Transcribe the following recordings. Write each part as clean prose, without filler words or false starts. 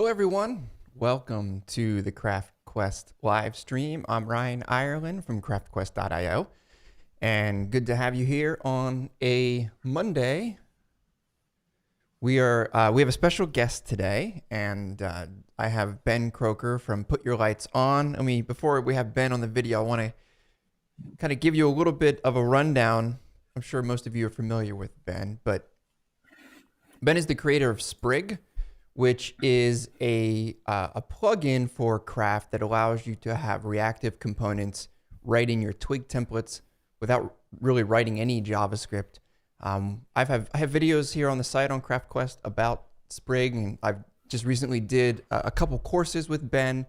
Hello, everyone. Welcome to the CraftQuest live stream. I'm Ryan Ireland from CraftQuest.io, and good to have you here on a Monday. We have a special guest today, and I have Ben Croker from Put Your Lights On. Before we have Ben on the video, I want to kind of give you a little bit of a rundown. I'm sure most of you are familiar with Ben, but Ben is the creator of Sprig, which is a plugin for Craft that allows you to have reactive components writing your twig templates without really writing any JavaScript. I have videos here on the site on CraftQuest about Sprig, and I've just recently did a couple courses with Ben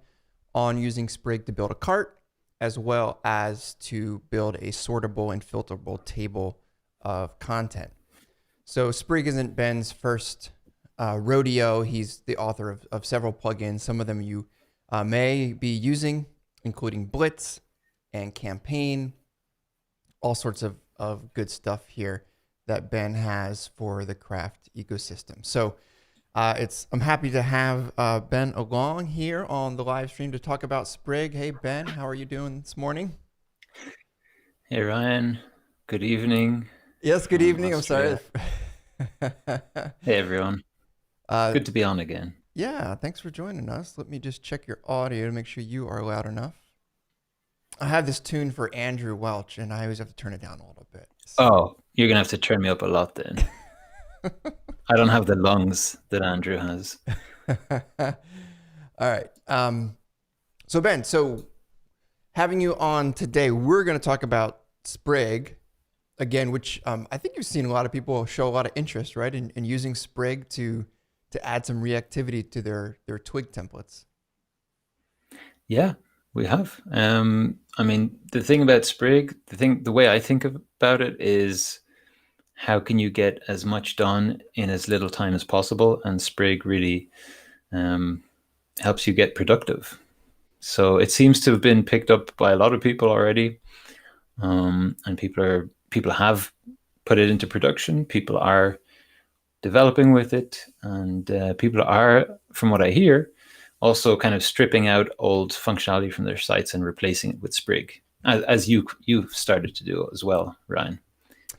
on using Sprig to build a cart, as well as to build a sortable and filterable table of content. So Sprig isn't Ben's first rodeo. He's the author of several plugins. Some of them you may be using, including Blitz and Campaign, all sorts of good stuff here that Ben has for the Craft ecosystem. So I'm happy to have Ben along here on the live stream to talk about Sprig. Hey, Ben, how are you doing this morning? Hey, Ryan. Good evening. Yes, good evening. Australia. I'm sorry. Hey, everyone. Good to be on again. Yeah, thanks for joining us. Let me just check your audio to make sure you are loud enough. I have this tune for Andrew Welch, and I always have to turn it down a little bit. So. Oh, you're going to have to turn me up a lot then. I don't have the lungs that Andrew has. All right. So Ben, having you on today, we're going to talk about Sprig again, which I think you've seen a lot of people show a lot of interest, right, in using Sprig to add some reactivity to their twig templates. Yeah, we have. The thing about Sprig, the way I think about it is how can you get as much done in as little time as possible, and Sprig really helps you get productive. So it seems to have been picked up by a lot of people already, and people have put it into production. People are developing with it, and people are, from what I hear, also kind of stripping out old functionality from their sites and replacing it with Sprig, as you've started to do as well, Ryan,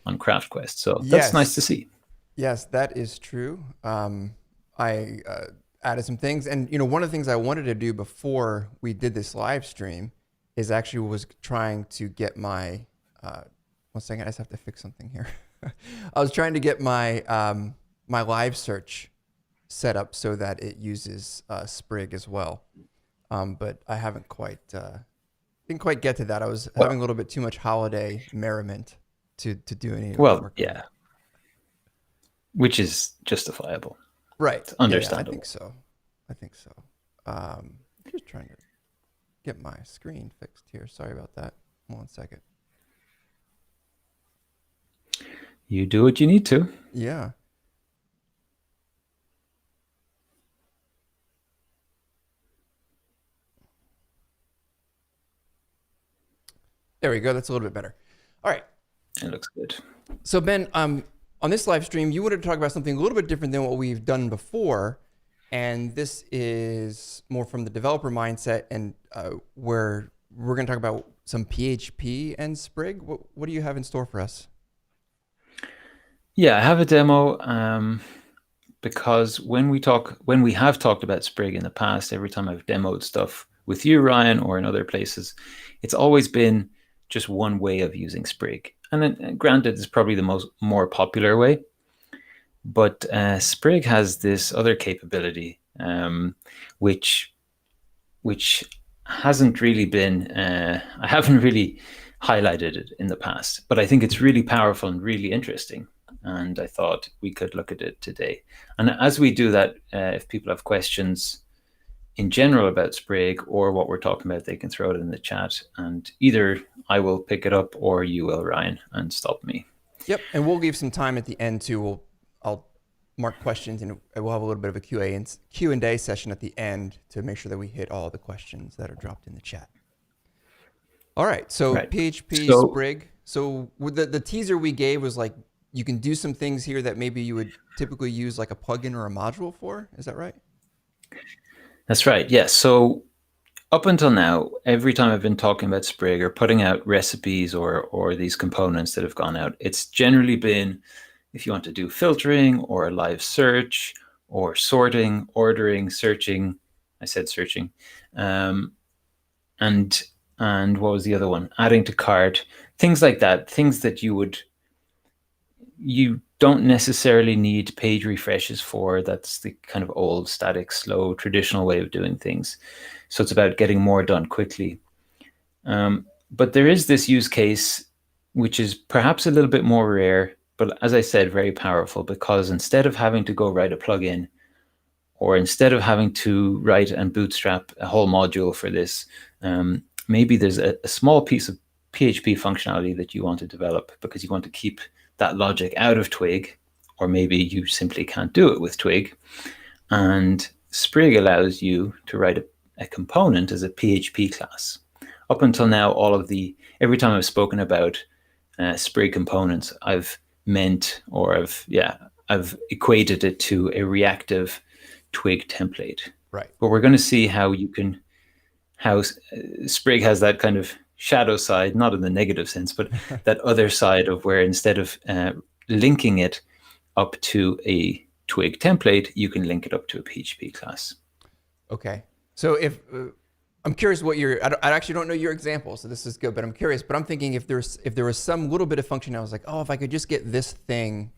on CraftQuest. So that's nice to see. Yes, that is true. I added some things, and one of the things I wanted to do before we did this live stream was trying to get my 1 second, I just have to fix something here. I was trying to get my my live search set up so that it uses Sprig as well, but I haven't didn't quite get to that. I was having a little bit too much holiday merriment to do any work. Yeah, which is justifiable, right? It's understandable. Yeah, I think so. I'm just trying to get my screen fixed here. Sorry about that. 1 second. You do what you need to. Yeah. There we go. That's a little bit better. All right. It looks good. So Ben, on this live stream, you wanted to talk about something a little bit different than what we've done before, and this is more from the developer mindset, and where we're going to talk about some PHP and Sprig. What do you have in store for us? Yeah, I have a demo because when we have talked about Sprig in the past, every time I've demoed stuff with you, Ryan, or in other places, it's always been just one way of using Sprig. And then, granted, it's probably the more popular way, but Sprig has this other capability, which hasn't really been, I haven't really highlighted it in the past, but I think it's really powerful and really interesting. And I thought we could look at it today. And as we do that, if people have questions in general about Sprig or what we're talking about, they can throw it in the chat, and either I will pick it up or you will, Ryan, and stop me. Yep, and we'll leave some time at the end too. I'll mark questions, and we'll have a little bit of a Q&A session at the end to make sure that we hit all the questions that are dropped in the chat. All right, so PHP, Sprig. So with the teaser we gave was like, you can do some things here that maybe you would typically use like a plugin or a module for. Is that right? That's right. Yes. So up until now, every time I've been talking about Sprig or putting out recipes or these components that have gone out, it's generally been if you want to do filtering or a live search or sorting, ordering, searching. I said searching, um, and and what was the other one? Adding to cart, things like that. Things that you don't necessarily need page refreshes for. That's the kind of old, static, slow, traditional way of doing things. So it's about getting more done quickly. But there is this use case, which is perhaps a little bit more rare, but as I said, very powerful because instead of having to go write a plugin or instead of having to write and bootstrap a whole module for this, maybe there's a small piece of PHP functionality that you want to develop because you want to keep that logic out of Twig, or maybe you simply can't do it with Twig. And Sprig allows you to write a component as a PHP class. Up until now, every time I've spoken about Sprig components, I've meant or I've equated it to a reactive Twig template. Right. But we're going to see how Sprig has that kind of shadow side, not in the negative sense, but that other side of where instead of linking it up to a Twig template, you can link it up to a PHP class. Okay. So if I'm curious what I actually don't know your example, so this is good, but I'm curious. But I'm thinking if there was some little bit of function, I was like, oh, if I could just get this thing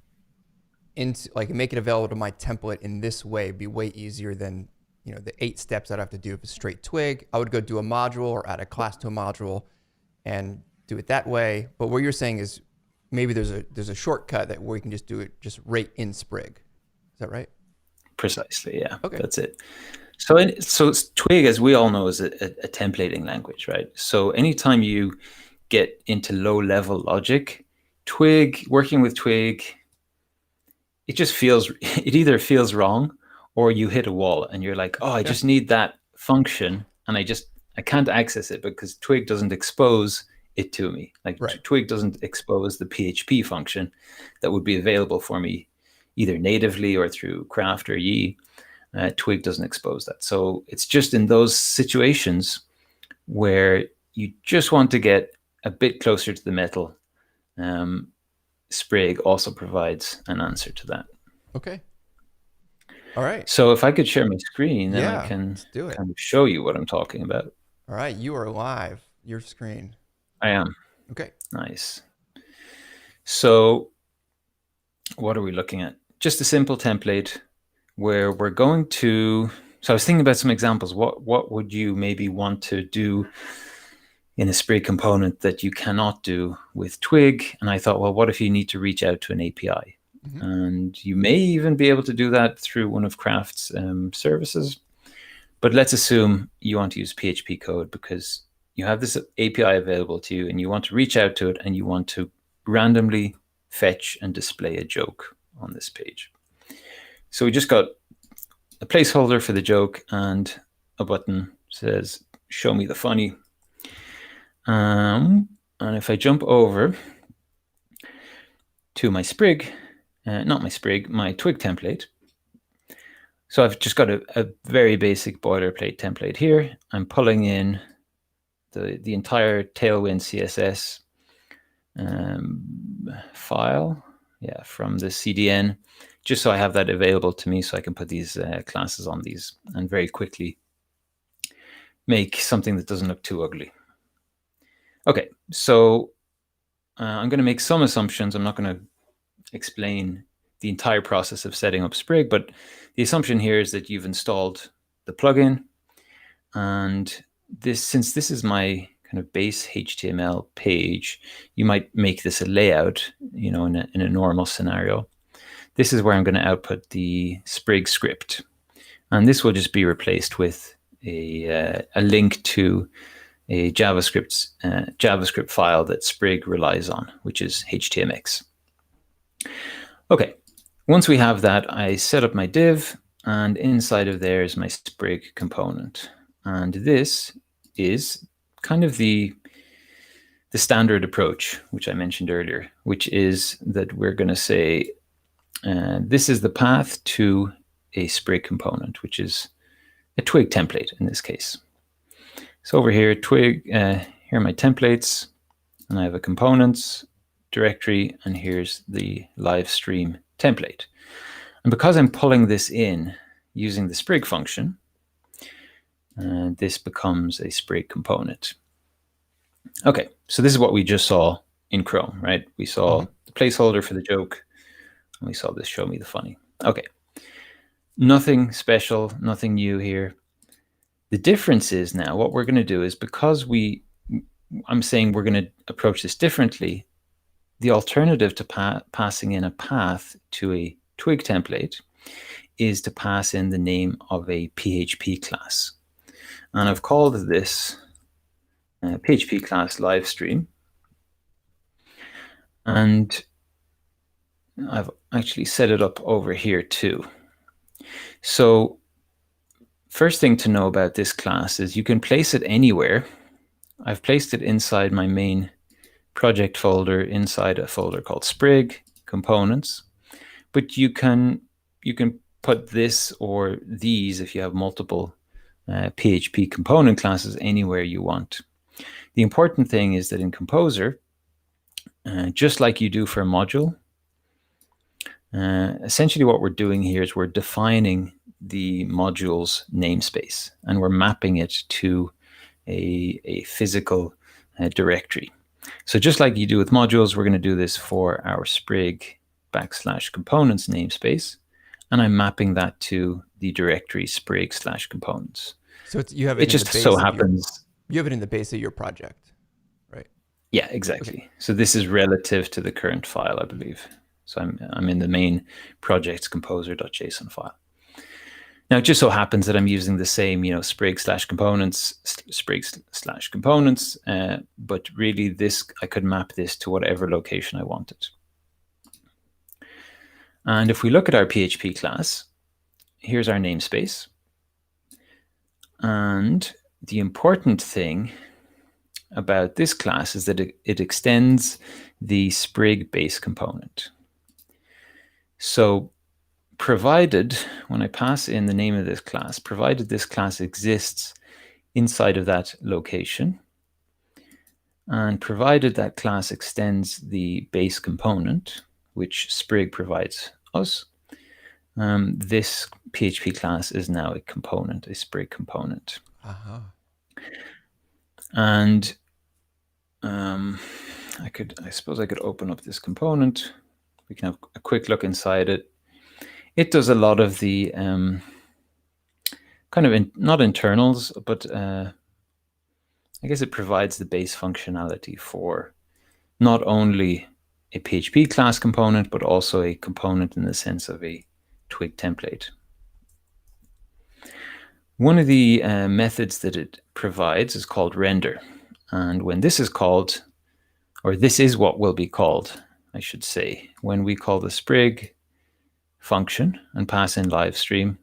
into like make it available to my template in this way, it'd be way easier than the 8 steps I'd have to do if it's straight Twig. I would go do a module or add a class to a module and do it that way. But what you're saying is maybe there's a shortcut that where you can just do it just right in Sprig. Is that right? Precisely, yeah. Okay. That's it. So Twig, as we all know, is a templating language, right? So anytime you get into low-level logic, working with Twig, it either feels wrong or you hit a wall and you're like, oh, I just need that function and I can't access it because Twig doesn't expose it to me. Like right. Twig doesn't expose the PHP function that would be available for me either natively or through Craft or Yi. Twig doesn't expose that. So it's just in those situations where you just want to get a bit closer to the metal. Sprig also provides an answer to that. Okay. All right. So if I could share my screen, then I can kind of show you what I'm talking about. All right. You are live. Your screen. I am. Okay. Nice. So what are we looking at? Just a simple template where we're going to, so I was thinking about some examples. What would you maybe want to do in a Sprig component that you cannot do with Twig? And I thought, well, what if you need to reach out to an API? Mm-hmm. And you may even be able to do that through one of Craft's services. But let's assume you want to use PHP code because you have this API available to you and you want to reach out to it and you want to randomly fetch and display a joke on this page. So we just got a placeholder for the joke and a button says, show me the funny. And if I jump over to my Sprig, my Twig template. So I've just got a very basic boilerplate template here. I'm pulling in the entire Tailwind CSS file, from the CDN, just so I have that available to me so I can put these classes on these and very quickly make something that doesn't look too ugly. Okay, so I'm going to make some assumptions. I'm not going to explain the entire process of setting up Sprig, but the assumption here is that you've installed the plugin, and since this is my kind of base HTML page, you might make this a layout, in a normal scenario. This is where I'm going to output the Sprig script, and this will just be replaced with a link to a JavaScript file that Sprig relies on, which is HTMX. Okay, once we have that, I set up my div, and inside of there is my Sprig component. And this is kind of the standard approach, which I mentioned earlier, which is that we're going to say, this is the path to a Sprig component, which is a twig template in this case. So over here, twig, here are my templates, and I have a components directory, and here's the live stream template. And because I'm pulling this in using the Sprig function, this becomes a Sprig component. Okay, so this is what we just saw in Chrome, right? We saw the placeholder for the joke, and we saw this show me the funny. Okay, nothing special, nothing new here. The difference is now what we're going to do is, because I'm saying we're going to approach this differently, the alternative to passing in a path to a twig template is to pass in the name of a PHP class. And I've called this PHP class Livestream. And I've actually set it up over here too. So first thing to know about this class is you can place it anywhere. I've placed it inside my main project folder, inside a folder called Sprig components. But you can put this or these, if you have multiple PHP component classes, anywhere you want. The important thing is that in Composer, just like you do for a module, essentially what we're doing here is we're defining the module's namespace, and we're mapping it to a physical directory. So just like you do with modules, we're going to do this for our Sprig /components namespace, and I'm mapping that to the directory Sprig /components. So you have it. It just so happens you have it in the base of your project, right? Yeah, exactly. Okay. So this is relative to the current file, I believe. So I'm in the main project's composer.json file. Now, it just so happens that I'm using the same, Sprig /components, but really this, I could map this to whatever location I wanted. And if we look at our PHP class, here's our namespace. And the important thing about this class is that it extends the Sprig base component. So provided, when I pass in the name of this class, provided this class exists inside of that location, and provided that class extends the base component, which Sprig provides us, this PHP class is now a component, a Sprig component. And I suppose I could open up this component. We can have a quick look inside it. It does a lot of the kind of not internals, but I guess it provides the base functionality for not only a PHP class component, but also a component in the sense of a twig template. One of the methods that it provides is called render. And when this is called, or this is what will be called, I should say, when we call the Sprig function and pass in Livestream,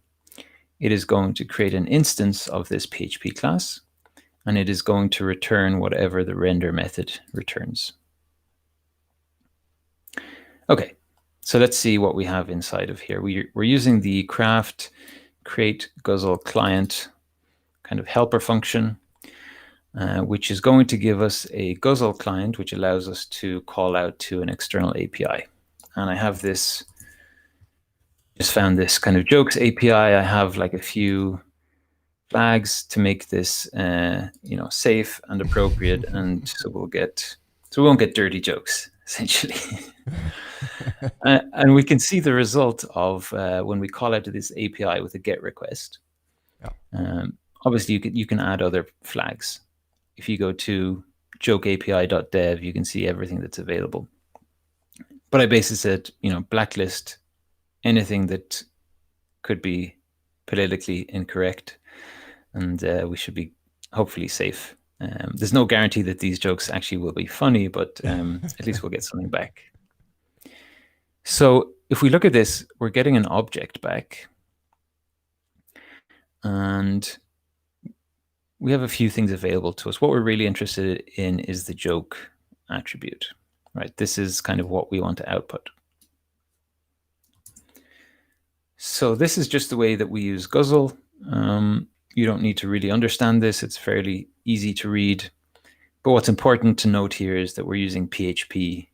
it is going to create an instance of this PHP class, and it is going to return whatever the render method returns. Okay, so let's see what we have inside of here. We're using the craft create guzzle client kind of helper function, which is going to give us a guzzle client, which allows us to call out to an external API. And I have this, just found this kind of jokes API. I have like a few flags to make this, safe and appropriate, and so we won't get dirty jokes essentially. And we can see the result of when we call out to this API with a GET request. Yeah. Obviously, you can add other flags. If you go to jokeapi.dev, you can see everything that's available. But I basically said, blacklist anything that could be politically incorrect, and we should be hopefully safe. There's no guarantee that these jokes actually will be funny, but at least we'll get something back. So if we look at this, we're getting an object back. And we have a few things available to us. What we're really interested in is the joke attribute, right? This is kind of what we want to output. So this is just the way that we use Guzzle. You don't need to really understand this. It's fairly easy to read. But what's important to note here is that we're using PHP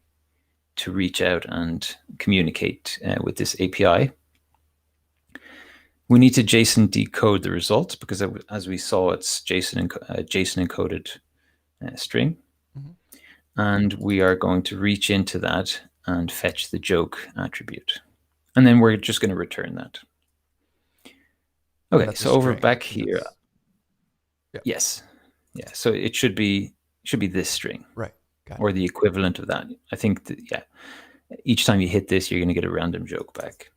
to reach out and communicate with this API. We need to JSON decode the results because, as we saw, it's JSON encoded string. Mm-hmm. And we are going to reach into that and fetch the joke attribute. And then we're just going to return that. Okay, so over back here. Yeah. Yes. Yeah, so it should be this string. Right. Got or the equivalent of that. I think that, yeah, each time you hit this, you're going to get a random joke back.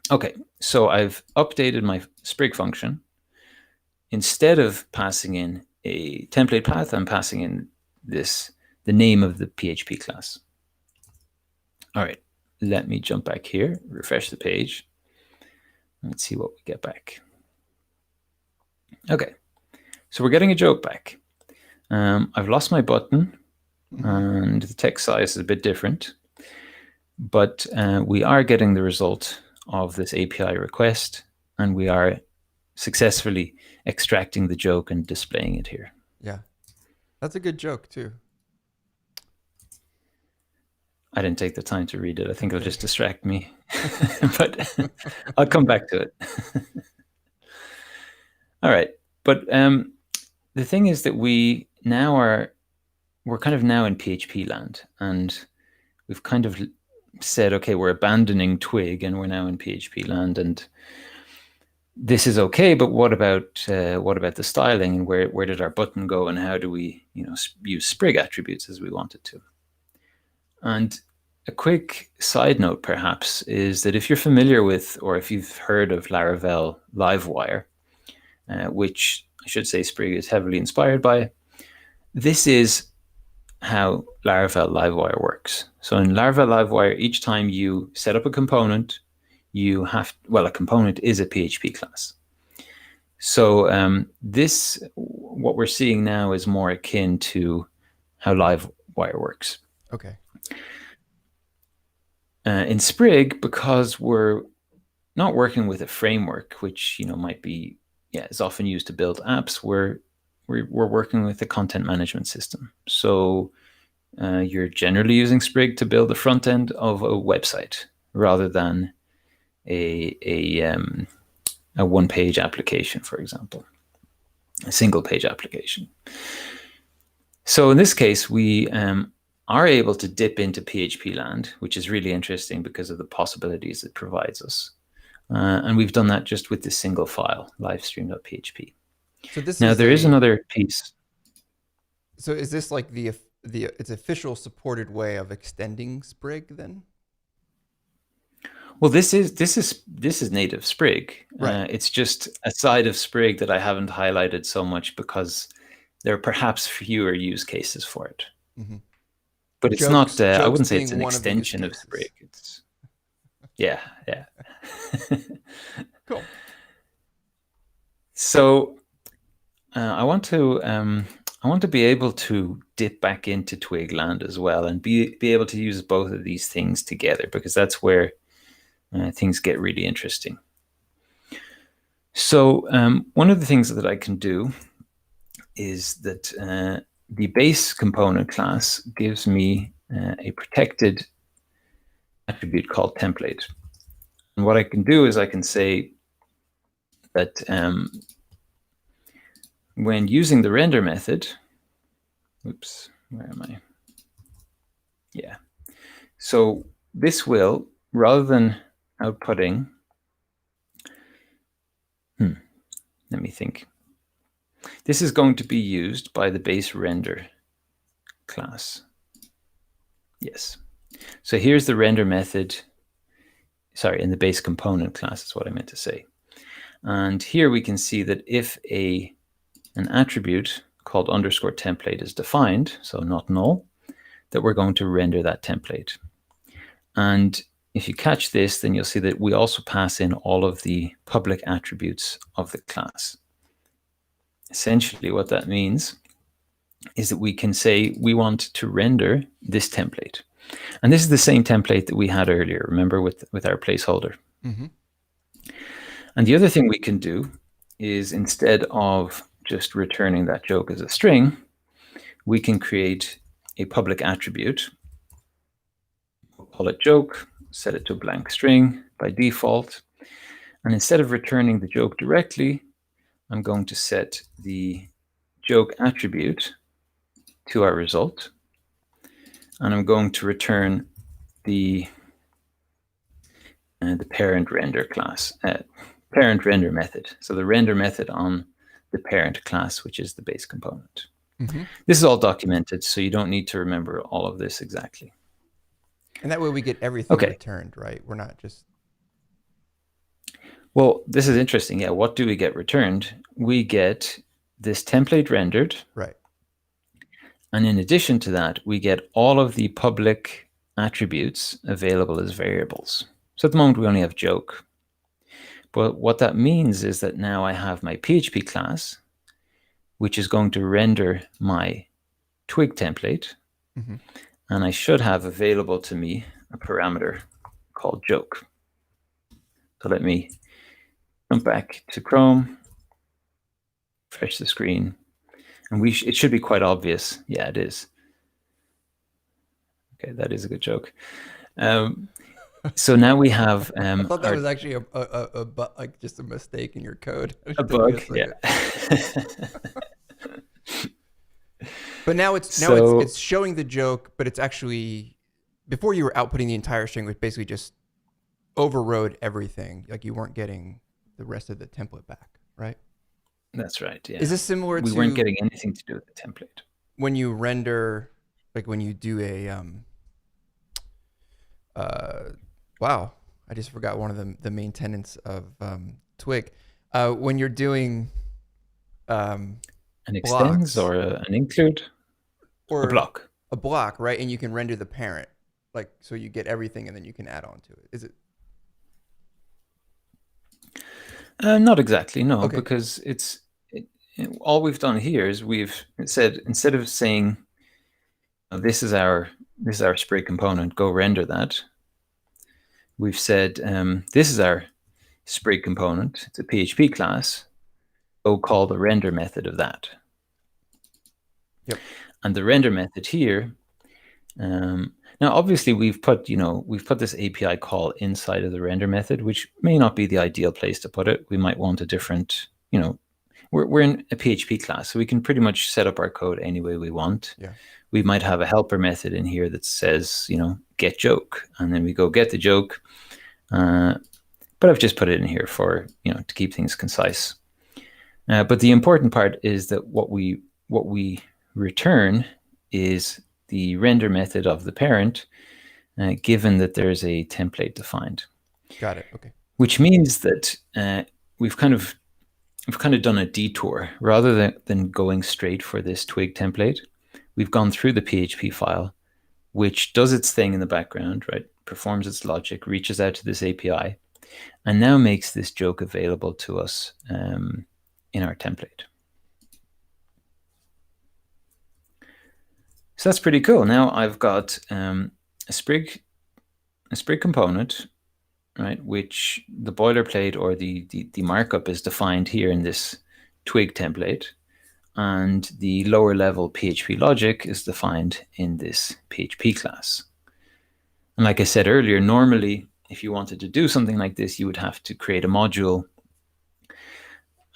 Okay, so I've updated my Sprig function. Instead of passing in a template path, I'm passing in the name of the PHP class. All right, let me jump back here, refresh the page. Let's see what we get back. Okay, so we're getting a joke back. I've lost my button, and the text size is a bit different, but we are getting the result of this API request, and we are successfully extracting the joke and displaying it here. Yeah, that's a good joke too. I didn't take the time to read it. I think it'll just distract me, but I'll come back to it. All right, but the thing is that we're kind of now in PHP land, and we've kind of said, okay, we're abandoning Twig and we're now in PHP land, and this is okay, but what about the styling, and where did our button go, and how do we use Sprig attributes as we wanted to? And a quick side note perhaps is that if you're familiar with, or if you've heard of Laravel Livewire, which I should say Sprig is heavily inspired by, this is how Laravel Livewire works. So in Laravel Livewire, each time you set up a component, a component is a PHP class. So what we're seeing now is more akin to how Livewire works. Okay. In Sprig, because we're not working with a framework, which might be is often used to build apps, we're working with a content management system. So you're generally using Sprig to build the front end of a website rather than a one-page application, for example, a single-page application. So in this case, we are able to dip into PHP land, which is really interesting because of the possibilities it provides us. And we've done that just with this single file, livestream.php. So this now is there is another piece. So is this like its official supported way of extending Sprig then? Well, this is native Sprig. Right. It's just a side of Sprig that I haven't highlighted so much because there are perhaps fewer use cases for it. Mm-hmm. But it's not. I wouldn't say it's an extension of Sprig. It's yeah. Cool. So I want to be able to dip back into Twig land as well, and be able to use both of these things together, because that's where things get really interesting. So one of the things that I can do is that the base component class gives me a protected attribute called template. And what I can do is I can say that when using the render method, oops, where am I? Yeah. So this will, rather than outputting, let me think. This is going to be used by the base render class. Yes. So here's the render method. Sorry, in the base component class is what I meant to say. And here we can see that if an attribute called underscore template is defined, so not null, that we're going to render that template. And if you catch this, then you'll see that we also pass in all of the public attributes of the class. Essentially, what that means is that we can say we want to render this template. And this is the same template that we had earlier, remember, with our placeholder. Mm-hmm. And the other thing we can do is instead of just returning that joke as a string, we can create a public attribute. We'll call it joke, set it to a blank string by default. And instead of returning the joke directly, I'm going to set the joke attribute to our result. And I'm going to return the parent render class, parent render method. So the render method on the parent class, which is the base component. Mm-hmm. This is all documented, so you don't need to remember all of this exactly. And that way we get everything returned, right? We're not just... Well, this is interesting. Yeah, what do we get returned? We get this template rendered. Right. And in addition to that, we get all of the public attributes available as variables. So at the moment, we only have joke. But what that means is that now I have my PHP class, which is going to render my twig template. Mm-hmm. And I should have available to me a parameter called joke. So let me jump back to Chrome, refresh the screen, and it should be quite obvious. Yeah, it is. Okay, that is a good joke. So now we have. I thought that was actually like just a mistake in your code. A bug, yeah. But now it's showing the joke, but it's actually, before you were outputting the entire string, which basically just overrode everything. Like you weren't getting the rest of the template back, right? That's right. Yeah. Is this similar to? We weren't getting anything to do with the template. When you render, like when you do a wow, I just forgot one of the main tenets of Twig. When you're doing an extends or an include or a block. A block, right? And you can render the parent, like so you get everything and then you can add on to it. Is it? Not exactly, no, because all we've done here is we've said, instead of saying this is our Sprig component, go render that. We've said this is our Sprig component. It's a PHP class. Go call the render method of that. Yep. And the render method here. Now, obviously, we've put this API call inside of the render method, which may not be the ideal place to put it. We might want a different, we're in a PHP class, so we can pretty much set up our code any way we want. Yeah. We might have a helper method in here that says, get joke, and then we go get the joke. But I've just put it in here for, to keep things concise. But the important part is that what we return is the render method of the parent, given that there's a template defined. Got it. Okay. Which means that we've kind of done a detour. Rather than going straight for this twig template, we've gone through the PHP file, which does its thing in the background, right? Performs its logic, reaches out to this API, and now makes this joke available to us in our template. So that's pretty cool. Now I've got a Sprig component, right? Which the boilerplate or the markup is defined here in this twig template, and the lower level PHP logic is defined in this PHP class. And like I said earlier, normally if you wanted to do something like this, you would have to create a module.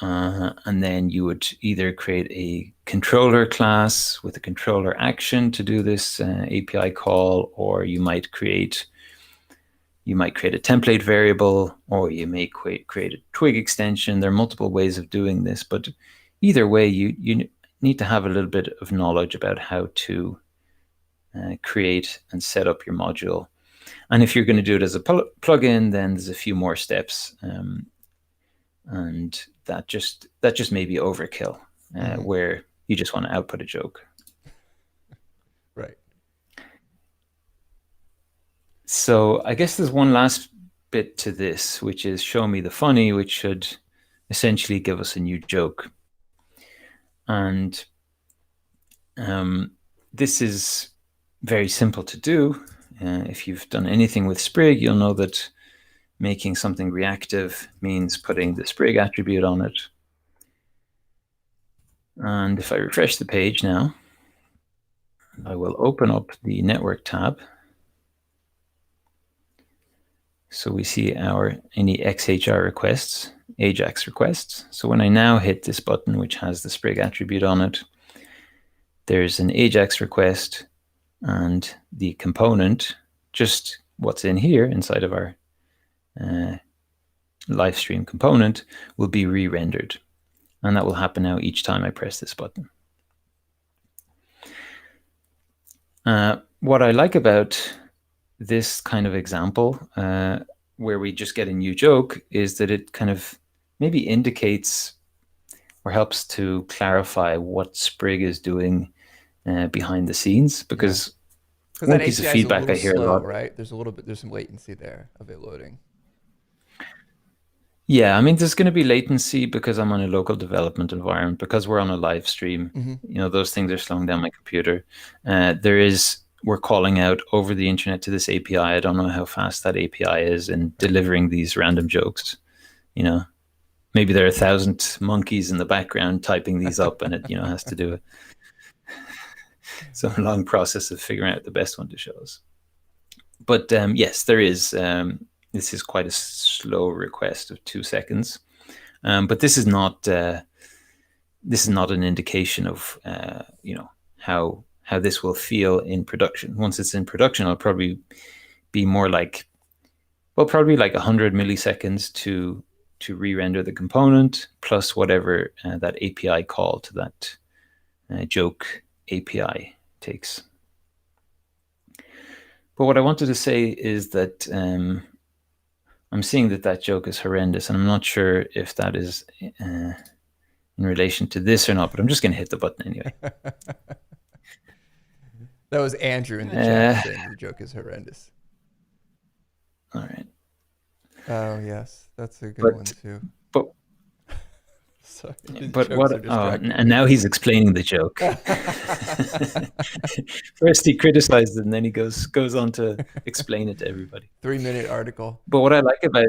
And then you would either create a controller class with a controller action to do this API call, or you might create a template variable, or you may create a twig extension. There are multiple ways of doing this, but either way, you need to have a little bit of knowledge about how to create and set up your module. And if you're going to do it as a plugin, then there's a few more steps. And that just may be overkill, where you just want to output a joke. Right. So I guess there's one last bit to this, which is show me the funny, which should essentially give us a new joke. And this is very simple to do. If you've done anything with Sprig, you'll know that making something reactive means putting the Sprig attribute on it. And if I refresh the page now, I will open up the network tab. So we see any XHR requests, AJAX requests. So when I now hit this button, which has the Sprig attribute on it, there's an AJAX request, and the component, just what's in here inside of our Livestream component, will be re-rendered. And that will happen now each time I press this button. What I like about this kind of example, where we just get a new joke, is that it kind of maybe indicates or helps to clarify what Sprig is doing behind the scenes. Because Because one that piece of API is a feedback little I hear a slow, lot. right? There's some latency there of it loading. Yeah, I mean, there's going to be latency because I'm on a local development environment, because we're on a live stream. Those things are slowing down my computer. We're calling out over the internet to this API. I don't know how fast that API is in delivering these random jokes. Maybe there are 1,000 monkeys in the background typing these up, and it has to do some long process of figuring out the best one to show us. But yes, there is. This is quite a slow request of 2 seconds, but this is not an indication of how this will feel in production. Once it's in production, it'll probably be more like, probably like 100 milliseconds to re-render the component, plus whatever that API call to that joke API takes. But what I wanted to say is that I'm seeing that joke is horrendous, and I'm not sure if that is in relation to this or not, but I'm just going to hit the button anyway. That was Andrew in the chat saying your joke is horrendous. All right. Oh, yes. That's a good one, too. But sorry, but what? And now he's explaining the joke. First he criticized it, and then he goes on to explain it to everybody. 3-minute article. But what I like about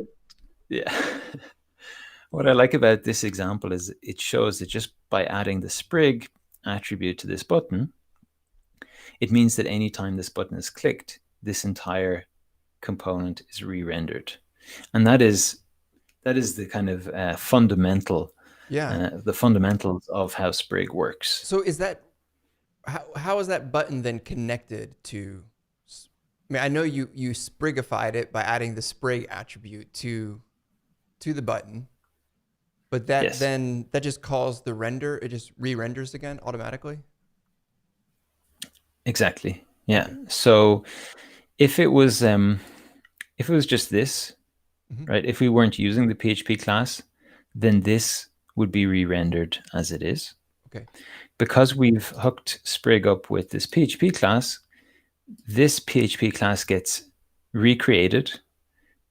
what I like about this example is it shows that just by adding the Sprig attribute to this button, it means that anytime this button is clicked, this entire component is re-rendered, and that is the kind of fundamental. The fundamentals of how Sprig works. So is that how is that button then connected to? I mean, I know you Sprigified it by adding the Sprig attribute to the button, but that then that just calls the render. It just re-renders again automatically. Exactly. Yeah. So if it was just this, right? If we weren't using the PHP class, then this would be re-rendered as it is. Okay. Because we've hooked Sprig up with this PHP class, this PHP class gets recreated,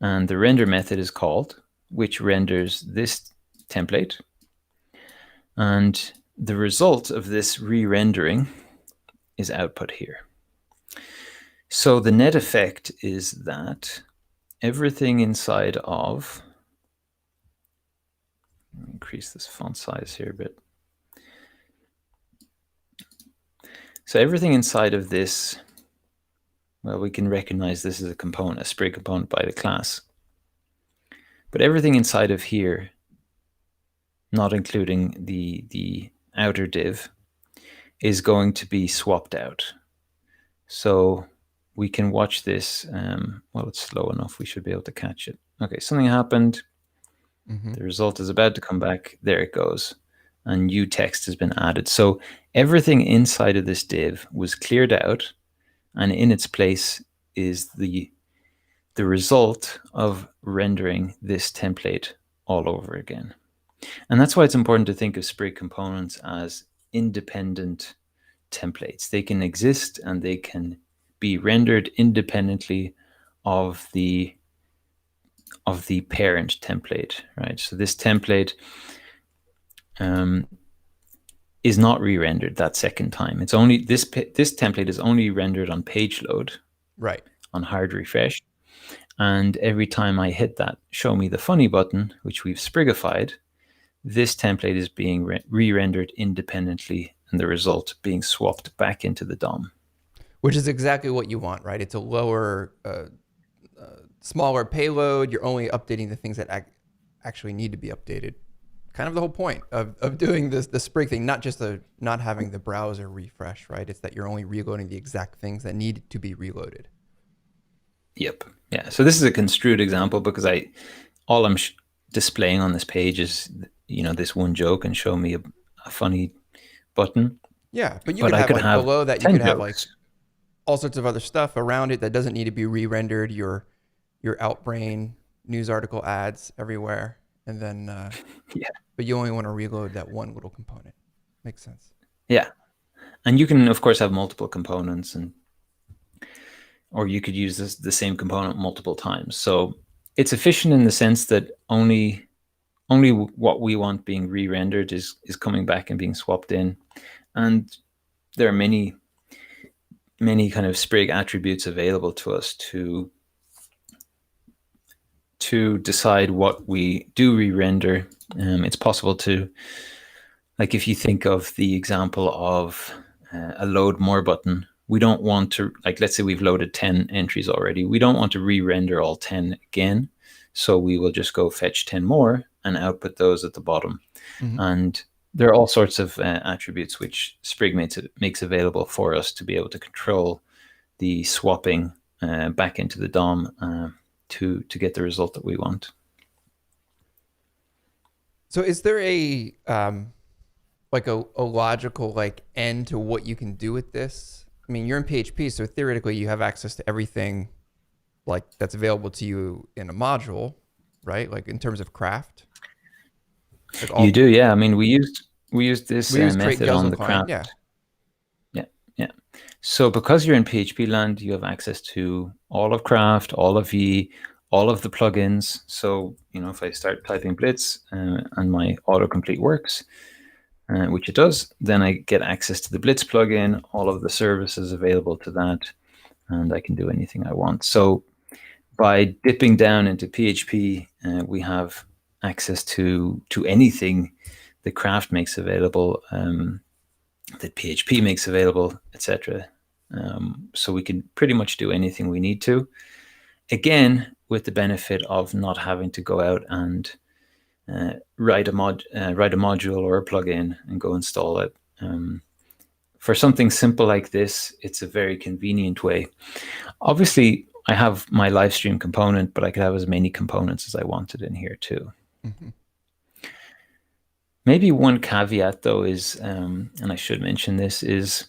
and the render method is called, which renders this template. And the result of this re-rendering is output here. So the net effect is that everything inside of, increase this font size here a bit. So everything inside of this, well, we can recognize this as a component, a Sprig component by the class. But everything inside of here, not including the outer div, is going to be swapped out. So we can watch this. Well, it's slow enough. We should be able to catch it. Okay, something happened. The result is about to come back. There it goes. And new text has been added. So everything inside of this div was cleared out, and in its place is the result of rendering this template all over again. And that's why it's important to think of Sprig components as independent templates. They can exist and they can be rendered independently of the parent template, right? So this template is not re-rendered that second time. It's only this template is only rendered on page load, right, on hard refresh. And every time I hit that show me the funny button, which we've Sprigified, this template is being re-rendered independently and the result being swapped back into the DOM. Which is exactly what you want, right? It's a lower, smaller payload. You're only updating the things that actually need to be updated. Kind of the whole point of doing this, the Sprig thing, not just not having the browser refresh, right? It's that you're only reloading the exact things that need to be reloaded. Yep. Yeah. So this is a construed example because all I'm displaying on this page is, this one joke and show me a funny button. Yeah, but you could have like below that, you could have like all sorts of other stuff around it that doesn't need to be re-rendered. Your Outbrain news article ads everywhere, and then yeah. But you only want to reload that one little component. Makes sense. Yeah, and you can of course have multiple components, or you could use the same component multiple times. So it's efficient in the sense that only what we want being re-rendered is coming back and being swapped in, and there are many kind of Sprig attributes available to us to decide what we do re-render. It's possible to, like if you think of the example of a load more button, we don't want to, like let's say we've loaded 10 entries already, we don't want to re-render all 10 again, so we will just go fetch 10 more and output those at the bottom. Mm-hmm. And there are all sorts of attributes which Sprig makes available for us to be able to control the swapping back into the DOM to get the result that we want. So is there a like a logical like end to what you can do with this? I mean, you're in PHP, so theoretically you have access to everything like that's available to you in a module, right? Like in terms of craft. Like you do, yeah. I mean, we used this method on the craft. Yeah. So because you're in PHP land, you have access to all of craft, all of V, all of the plugins. So, if I start typing Blitz and my autocomplete works, which it does, then I get access to the Blitz plugin, all of the services available to that, and I can do anything I want. So by dipping down into PHP, we have access to anything that Craft makes available, that PHP makes available, etc. So we can pretty much do anything we need to. Again, with the benefit of not having to go out and write a module or a plugin and go install it. For something simple like this, it's a very convenient way. Obviously, I have my Livestream component, but I could have as many components as I wanted in here too. Mm-hmm. Maybe one caveat though is, and I should mention this, is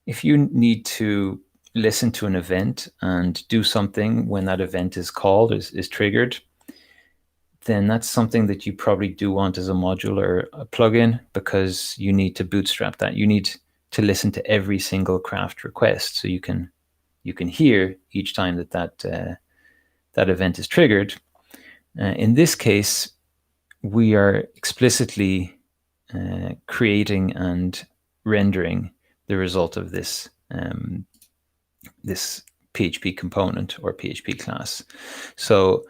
if you need to listen to an event and do something when that event is called, is triggered, then that's something that you probably do want as a module or a plugin, because you need to bootstrap that. You need to listen to every single craft request, so you can hear each time that event is triggered. In this case, we are explicitly creating and rendering the result of this this PHP component or PHP class. So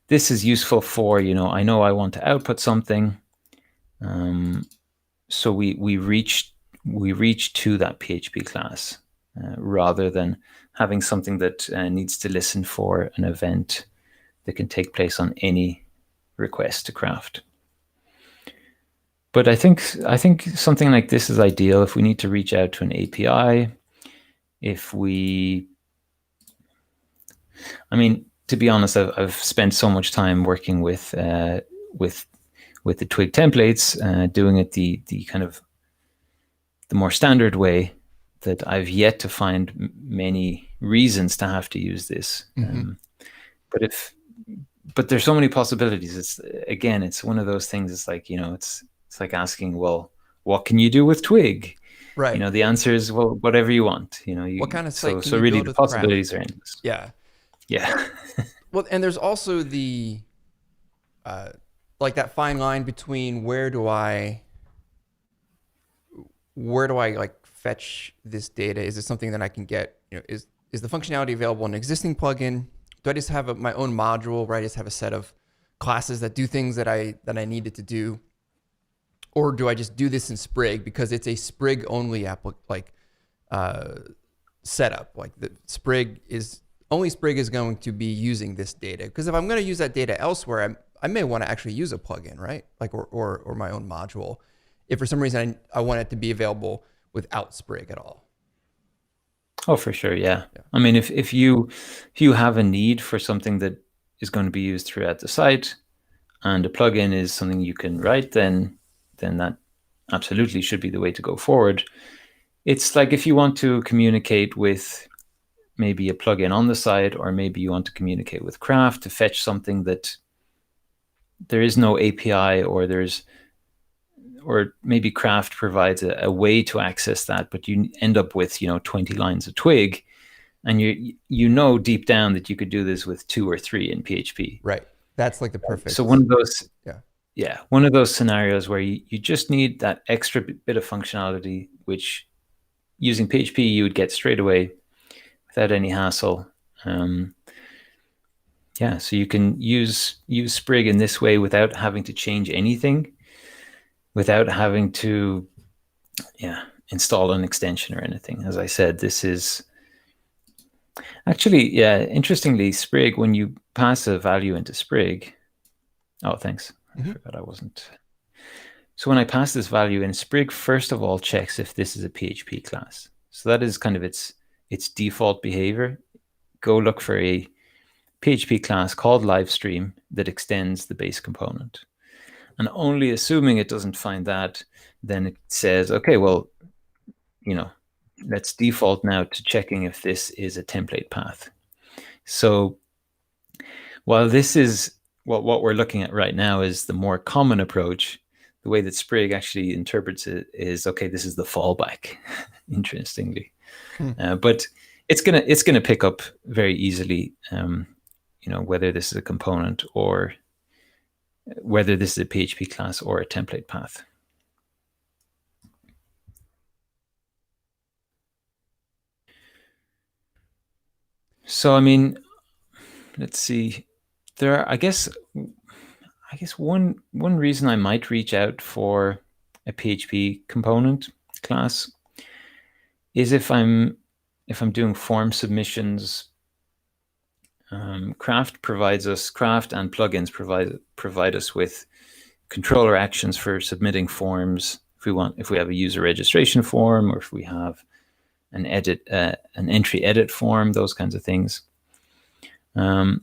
this is useful for, I know I want to output something. So we reach to that PHP class rather than having something that needs to listen for an event that can take place on any request to craft. But I think something like this is ideal if we need to reach out to an API. To be honest, I've spent so much time working with the Twig templates, doing it the kind of the more standard way, that I've yet to find many reasons to have to use this. Mm-hmm. But there's so many possibilities. It's one of those things. It's like, it's like asking, well, what can you do with Twig? Right. The answer is, well, whatever you want. What kind of site can you really build the possibilities are endless. Yeah. Yeah. Well, and there's also the like that fine line between where do I like fetch this data? Is it something that I can get? Is the functionality available in an existing plugin? Do I just have my own module where I just have a set of classes that do things that I needed to do? or do I just do this in Sprig because it's a Sprig only setup? Like the Sprig is only Sprig is going to be using this data, because if I'm going to use that data elsewhere, I may want to actually use a plugin, right? Like or my own module, if for some reason I want it to be available without Sprig at all. Oh, for sure, yeah. I mean, if you have a need for something that is going to be used throughout the site, and a plugin is something you can write, then that absolutely should be the way to go forward. It's like if you want to communicate with maybe a plugin on the site, or maybe you want to communicate with Craft to fetch something that there is no API, or maybe Craft provides a way to access that, but you end up with 20 lines of Twig, and you know deep down that you could do this with 2 or 3 in PHP. Right. That's like the perfect. So one of those, yeah, one of those scenarios where you just need that extra bit of functionality, which using PHP you would get straight away without any hassle. So you can use Sprig in this way without having to change anything, without having to install an extension or anything. As I said, this is actually, interestingly, Sprig, when you pass a value into Sprig, oh, thanks. I forgot I wasn't. So when I pass this value in, Sprig first of all checks if this is a PHP class. So that is kind of its default behavior. Go look for a PHP class called Livestream that extends the base component. And only assuming it doesn't find that, then it says, okay, well, let's default now to checking if this is a template path. So while this is what we're looking at right now is the more common approach, the way that Sprig actually interprets it is, okay, this is the fallback, interestingly. But it's gonna pick up very easily, whether this is a component or whether this is a PHP class or a template path. So, I mean, let's see. There are, I guess one reason I might reach out for a PHP component class is if I'm doing form submissions. Craft and plugins provide us with controller actions for submitting forms. If we have a user registration form, or if we have an entry edit form, those kinds of things. And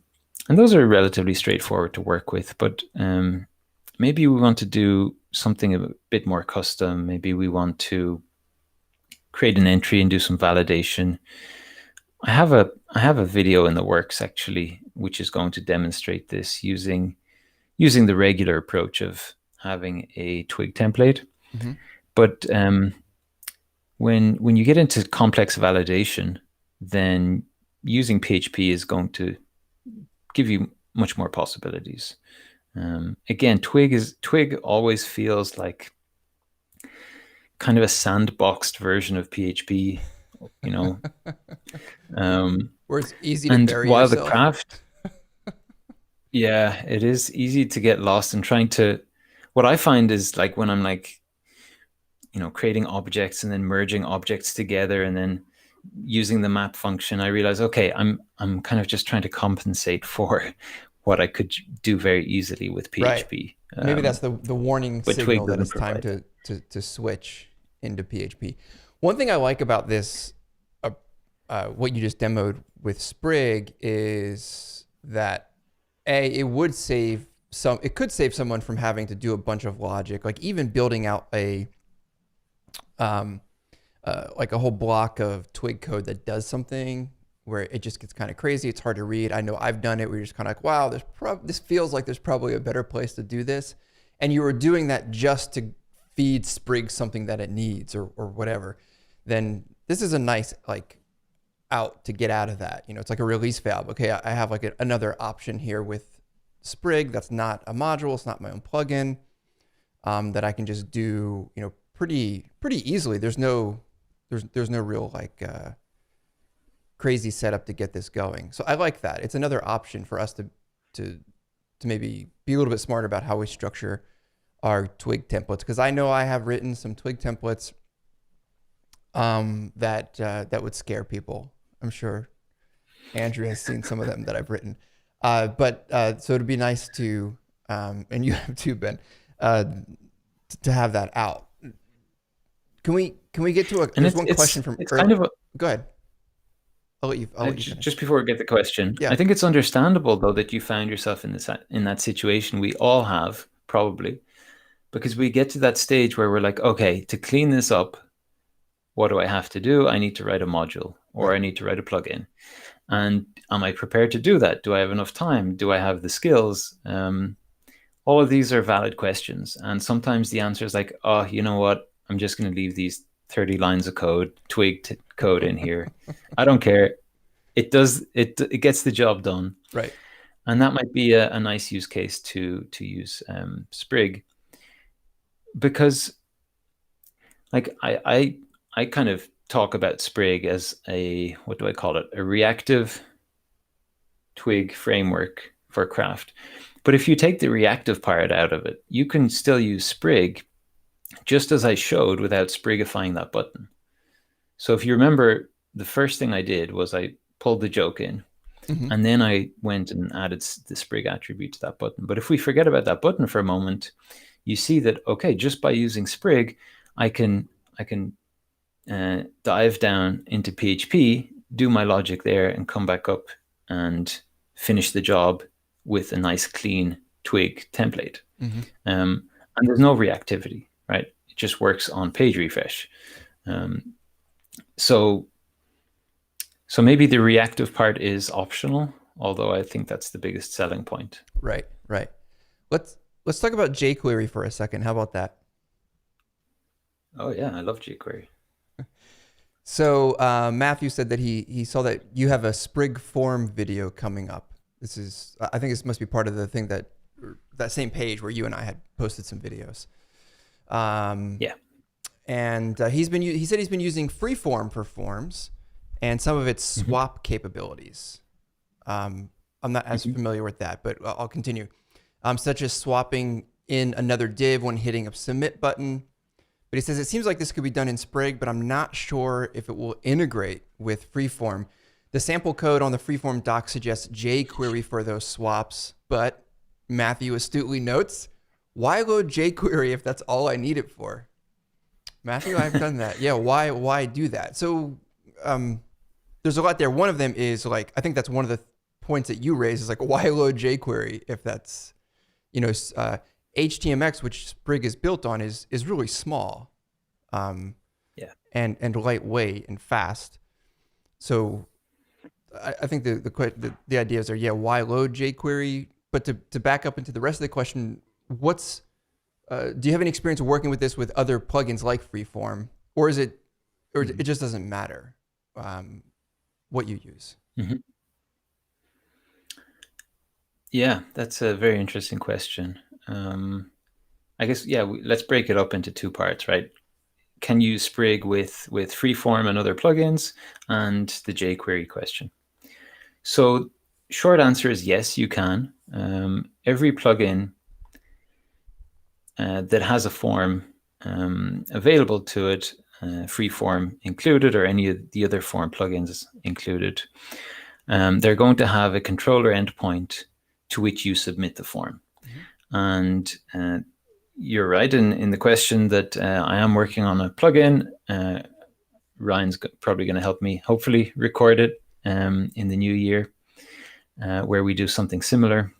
those are relatively straightforward to work with, but maybe we want to do something a bit more custom. Maybe we want to create an entry and do some validation. I have a video in the works actually, which is going to demonstrate this using the regular approach of having a Twig template. But when you get into complex validation, then using PHP is going to give you much more possibilities. Again, Twig always feels like kind of a sandboxed version of PHP, where it's easy to bury while yourself. The Craft, it is easy to get lost in trying to. What I find is, like, when I'm creating objects and then merging objects together and then using the map function, I realize, okay, I'm kind of just trying to compensate for what I could do very easily with PHP. Right. Maybe that's the warning signal that it's time to switch into PHP. One thing I like about this, what you just demoed with Sprig, is that it could save someone from having to do a bunch of logic, like even building out like a whole block of Twig code that does something where it just gets kind of crazy. It's hard to read. I know I've done it where you're just kind of like, wow, this feels like there's probably a better place to do this. And you were doing that just to feed Sprig something that it needs or whatever. Then this is a nice out to get out of that. It's like a release valve. Okay, I have like another option here with Sprig that's not a module. It's not my own plugin, that I can just do, pretty easily. There's no real crazy setup to get this going. So I like that. It's another option for us to maybe be a little bit smarter about how we structure are twig templates, because I know I have written some twig templates that would scare people. I'm sure Andrew has seen some of them that I've written. But so it'd be nice to, and you have too, Ben, to have that out. Can we get to And there's one question from it's kind of go ahead. I'll let you finish. just before we get the question. Yeah. I think it's understandable though that you found yourself in that situation. We all have probably, because we get to that stage where we're like, okay, to clean this up, what do I have to do? I need to write a module, or Right. I need to write a plugin. And am I prepared to do that? Do I have enough time? Do I have the skills? All of these are valid questions. And sometimes the answer is like, oh, you know what? I'm just going to leave these 30 lines of code, code in here. I don't care. It does, it gets the job done. Right. And that might be a nice use case to use Sprig, because like I kind of talk about Sprig as a, what do I call it? A reactive twig framework for craft. But if you take the reactive part out of it, you can still use Sprig just as I showed without Sprigifying that button. So if you remember, the first thing I did was I pulled the joke in, and then I went and added the Sprig attribute to that button. But if we forget about that button for a moment, you see that, okay, just by using Sprig, I can dive down into PHP, do my logic there, and come back up and finish the job with a nice clean twig template. And there's no reactivity, right? It just works on page refresh. So maybe the reactive part is optional, although I think that's the biggest selling point. Right. Let's talk about jQuery for a second. How about that? Oh yeah, I love jQuery. So Matthew said that he saw that you have a Sprig form video coming up. This is, I think this must be part of the thing that same page where you and I had posted some videos. Yeah. And he said he's been using Freeform for forms and some of its swap capabilities. I'm not as familiar with that, but I'll continue. Such as swapping in another div when hitting a submit button. But he says it seems like this could be done in Sprig, but I'm not sure if it will integrate with Freeform. The sample code on the Freeform doc suggests jQuery for those swaps, but Matthew astutely notes, why load jQuery if that's all I need it for? Matthew, I've done that. Yeah, why do that? So there's a lot there. One of them is like, I think that's one of the points that you raise is like, why load jQuery if that's, HTMX, which Sprig is built on, is really small, and lightweight and fast. So I think the ideas are, why load jQuery? But to back up into the rest of the question, do you have any experience working with this with other plugins like Freeform, or it just doesn't matter what you use? Yeah, that's a very interesting question. I guess, let's break it up into two parts, right? Can you Sprig with Freeform and other plugins, and the jQuery question. So short answer is yes, you can. Every plugin that has a form available to it, Freeform included, or any of the other form plugins included, they're going to have a controller endpoint to which you submit the form. And you're right in the question that I am working on a plugin. Ryan's probably going to help me, hopefully, record it in the new year, where we do something similar.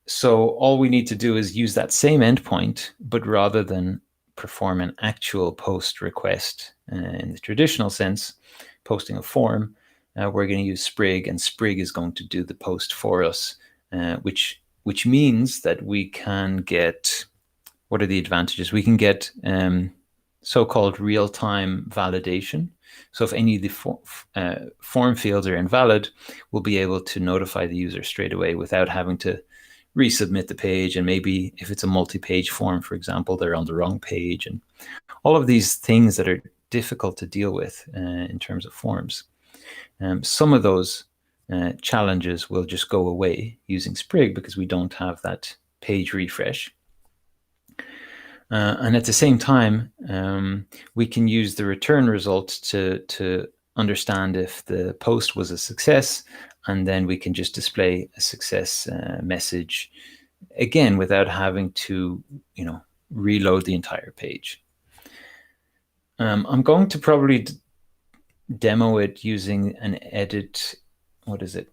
So all we need to do is use that same endpoint, but rather than perform an actual post request in the traditional sense, posting a form, we're going to use Sprig, and Sprig is going to do the post for us, which means that we can get, what are the advantages? We can get so-called real-time validation. So if any of the form fields are invalid, we'll be able to notify the user straight away without having to resubmit the page. And maybe if it's a multi-page form, for example, they're on the wrong page, and all of these things that are difficult to deal with in terms of forms. Some of those challenges will just go away using Sprig because we don't have that page refresh. And at the same time, we can use the return results to understand if the post was a success, and then we can just display a success message again without having to, reload the entire page. I'm going to probably demo it using an edit. What is it?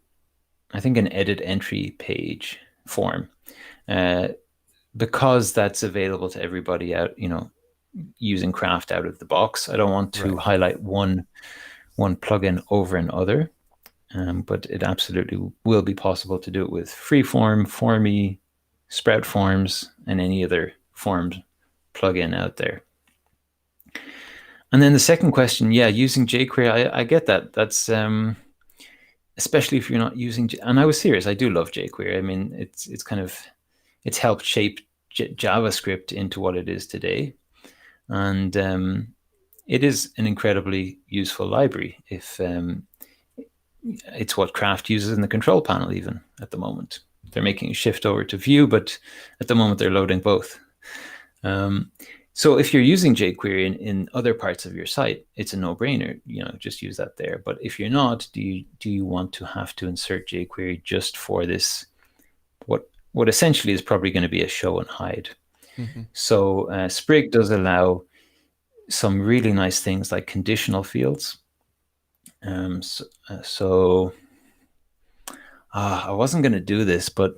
I think an edit entry page form, because that's available to everybody out, using Craft out of the box. I don't want to highlight one plugin over another, but it absolutely will be possible to do it with Freeform, Formy, Sprout Forms, and any other forms plugin out there. And then the second question, using jQuery, I get that. That's especially if you're not using. And I was serious. I do love jQuery. I mean, it's helped shape JavaScript into what it is today, and it is an incredibly useful library. If it's what Craft uses in the control panel, even at the moment, they're making a shift over to Vue, but at the moment they're loading both. So if you're using jQuery in other parts of your site, it's a no-brainer. Just use that there. But if you're not, do you want to have to insert jQuery just for this? What essentially is probably going to be a show and hide. Mm-hmm. So Sprig does allow some really nice things like conditional fields. I wasn't going to do this, but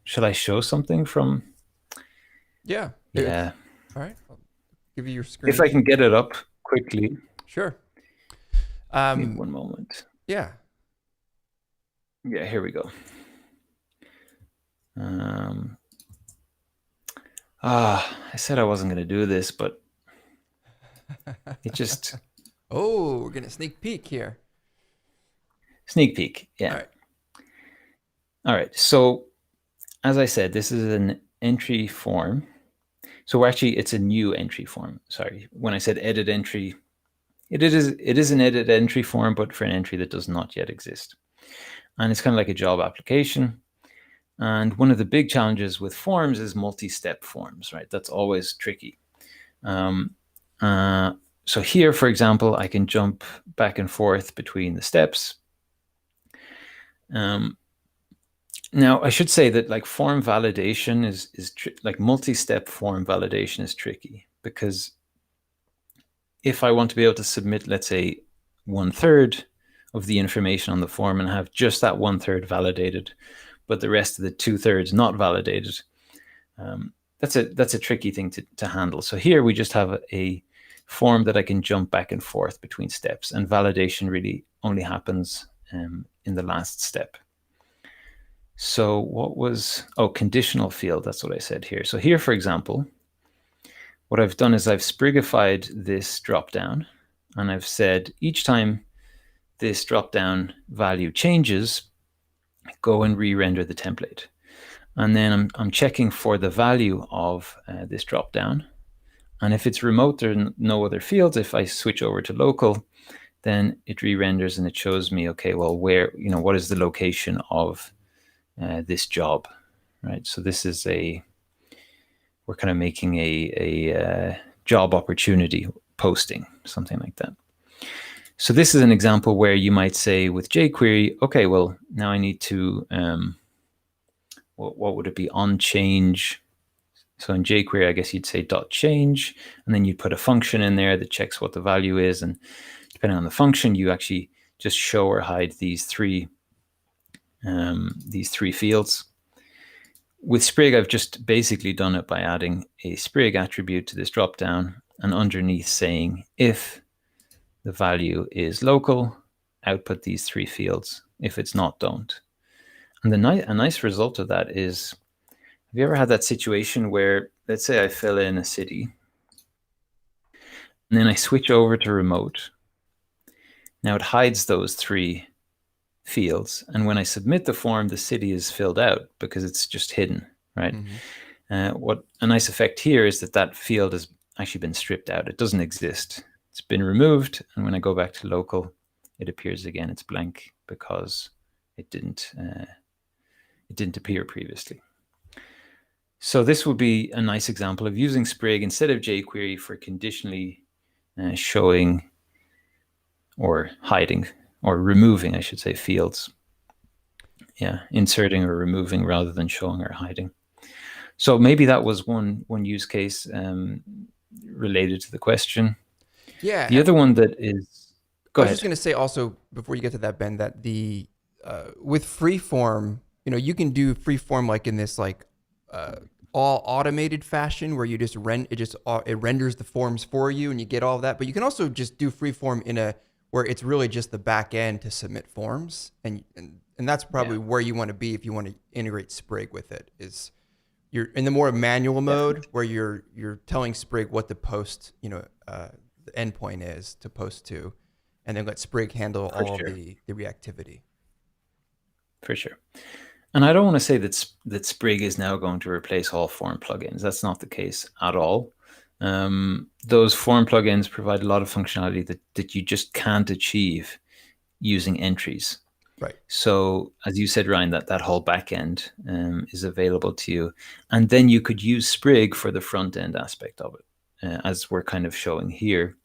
should I show something from? Yeah. All right. I'll give you your screen. If I can get it up quickly. Sure. Give me one moment. Yeah. Yeah, here we go. I said I wasn't going to do this, but it just... Oh, we're going to sneak peek here. Sneak peek, yeah. All right. So, as I said, this is an entry form. So it's a new entry form. Sorry, when I said edit entry, it is an edit entry form, but for an entry that does not yet exist. And it's kind of like a job application. And one of the big challenges with forms is multi-step forms, right? That's always tricky. So here, for example, I can jump back and forth between the steps. Now, I should say that like form validation is like multi-step form validation is tricky, because if I want to be able to submit, let's say, 1/3 of the information on the form and have just that 1/3 validated, but the rest of the 2/3 not validated, that's a tricky thing to handle. So here we just have a form that I can jump back and forth between steps, and validation really only happens in the last step. So what was, conditional field, that's what I said here. So here, for example, what I've done is I've Sprigified this dropdown, and I've said each time this dropdown value changes, go and re-render the template. And then I'm checking for the value of this dropdown. And if it's remote, there are no other fields. If I switch over to local, then it re-renders and it shows me, okay, well, where, what is the location of this job, right? So this is we're kind of making a job opportunity posting, something like that. So this is an example where you might say with jQuery, okay, well, now I need to, what would it be, on change? So in jQuery, I guess you'd say .change, and then you'd put a function in there that checks what the value is, and depending on the function, you actually just show or hide these three fields. With Sprig, I've just basically done it by adding a Sprig attribute to this dropdown, and underneath saying if the value is local, output these three fields. If it's not, don't. And a nice result of that is, have you ever had that situation where, let's say I fill in a city, and then I switch over to remote. Now it hides those three fields, and when I submit the form, the city is filled out because it's just hidden, right? Mm-hmm. What a nice effect here is that field has actually been stripped out. It doesn't exist. It's been removed, and when I go back to local, it appears again. It's blank because it didn't appear previously. So this would be a nice example of using Sprig instead of jQuery for conditionally showing or hiding or removing, I should say, fields. Yeah, inserting or removing rather than showing or hiding. So maybe that was one use case related to the question. Yeah, The other one that is, I go was just ahead. going to say also before you get to that, Ben, that with freeform, you can do freeform like in this like uh, all automated fashion where you just it renders the forms for you and you get all of that. But you can also just do freeform in a where it's really just the back end to submit forms, and that's Yeah, probably where you want to be if you want to integrate Sprig with it. Is you're in the more manual mode definitely. where you're telling Sprig what the post, the endpoint is to post to, and then let Sprig handle For all of sure. the reactivity. For sure. And I don't want to say that Sprig is now going to replace all form plugins. That's not the case at all. Those form plugins provide a lot of functionality that you just can't achieve using entries. Right. So, as you said, Ryan, that whole backend is available to you, and then you could use Sprig for the front end aspect of it, as we're kind of showing here.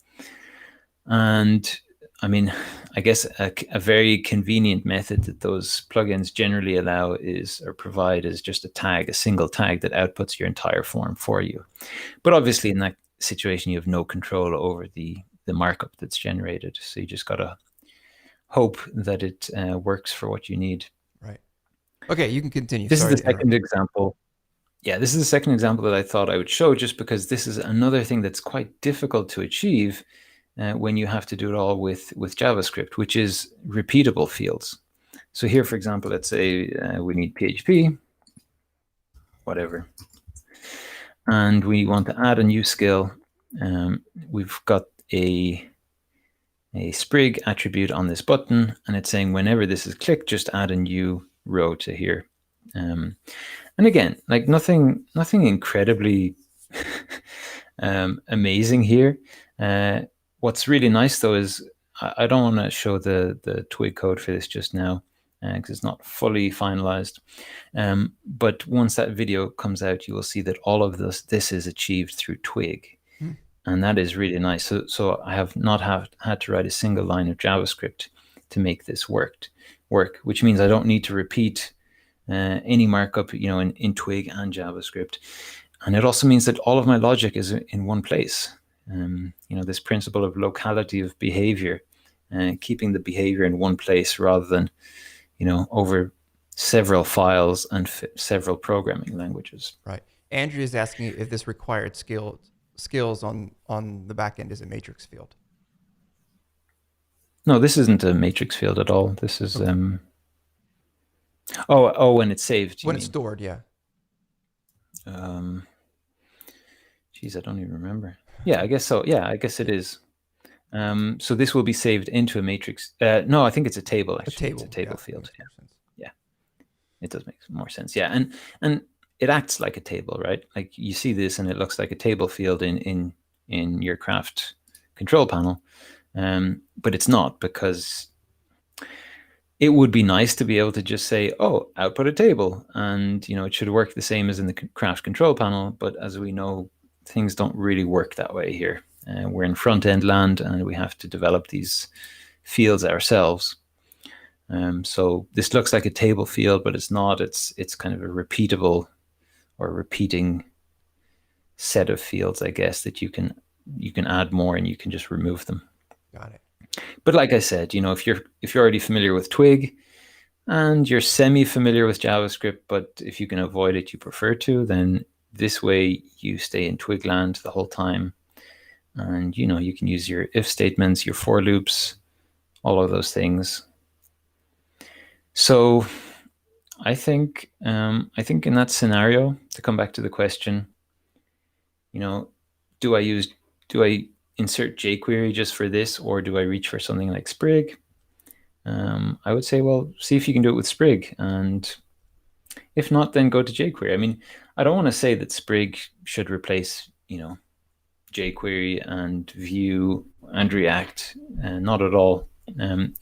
And I mean, I guess a very convenient method that those plugins generally allow is or provide is just a tag, a single tag that outputs your entire form for you. But obviously, in that situation, you have no control over the markup that's generated. So you just gotta hope that it works for what you need. Right. Okay, you can continue. This is Sorry the to interrupt. second example. Yeah, this is the second example that I thought I would show, just because this is another thing that's quite difficult to achieve when you have to do it all with JavaScript, which is repeatable fields. So here, for example, let's say we need PHP, whatever, and we want to add a new skill. We've got a Sprig attribute on this button, and it's saying whenever this is clicked, just add a new row to here. And again, like nothing incredibly amazing here. What's really nice though is I don't want to show the Twig code for this just now because it's not fully finalized. But once that video comes out, you will see that all of this is achieved through Twig. Hmm. And that is really nice. So I have not had to write a single line of JavaScript to make this work, which means I don't need to repeat any markup, in Twig and JavaScript. And it also means that all of my logic is in one place. This principle of locality of behavior, keeping the behavior in one place rather than, over several files and several programming languages. Right. Andrew is asking if this required skills on the back end is a matrix field. No, this isn't a matrix field at all. This is Okay. when it's saved. When it's stored, yeah. Geez, I don't even remember. Yeah, I guess so. Yeah, I guess it is. So this will be saved into a matrix. No, I think it's a table. Actually, it's a table field. Yeah, it does make more sense. Yeah, and it acts like a table, right? Like you see this, and it looks like a table field in your Craft control panel, but it's not, because it would be nice to be able to just say, "Oh, output a table," and it should work the same as in the Craft control panel. But as we know, things don't really work that way here. We're in front end land, and we have to develop these fields ourselves. So this looks like a table field, but it's not. It's kind of a repeatable or repeating set of fields, I guess, that you can add more and you can just remove them. Got it. But like I said, if you're already familiar with Twig and you're semi-familiar with JavaScript, but if you can avoid it, you prefer to, then this way you stay in Twig land the whole time. And you can use your if statements, your for loops, all of those things. So I think in that scenario, to come back to the question, do I insert jQuery just for this, or do I reach for something like Sprig? I would say, well, see if you can do it with Sprig, and if not, then go to jQuery. I mean, I don't want to say that Sprig should replace, jQuery and Vue and React, not at all.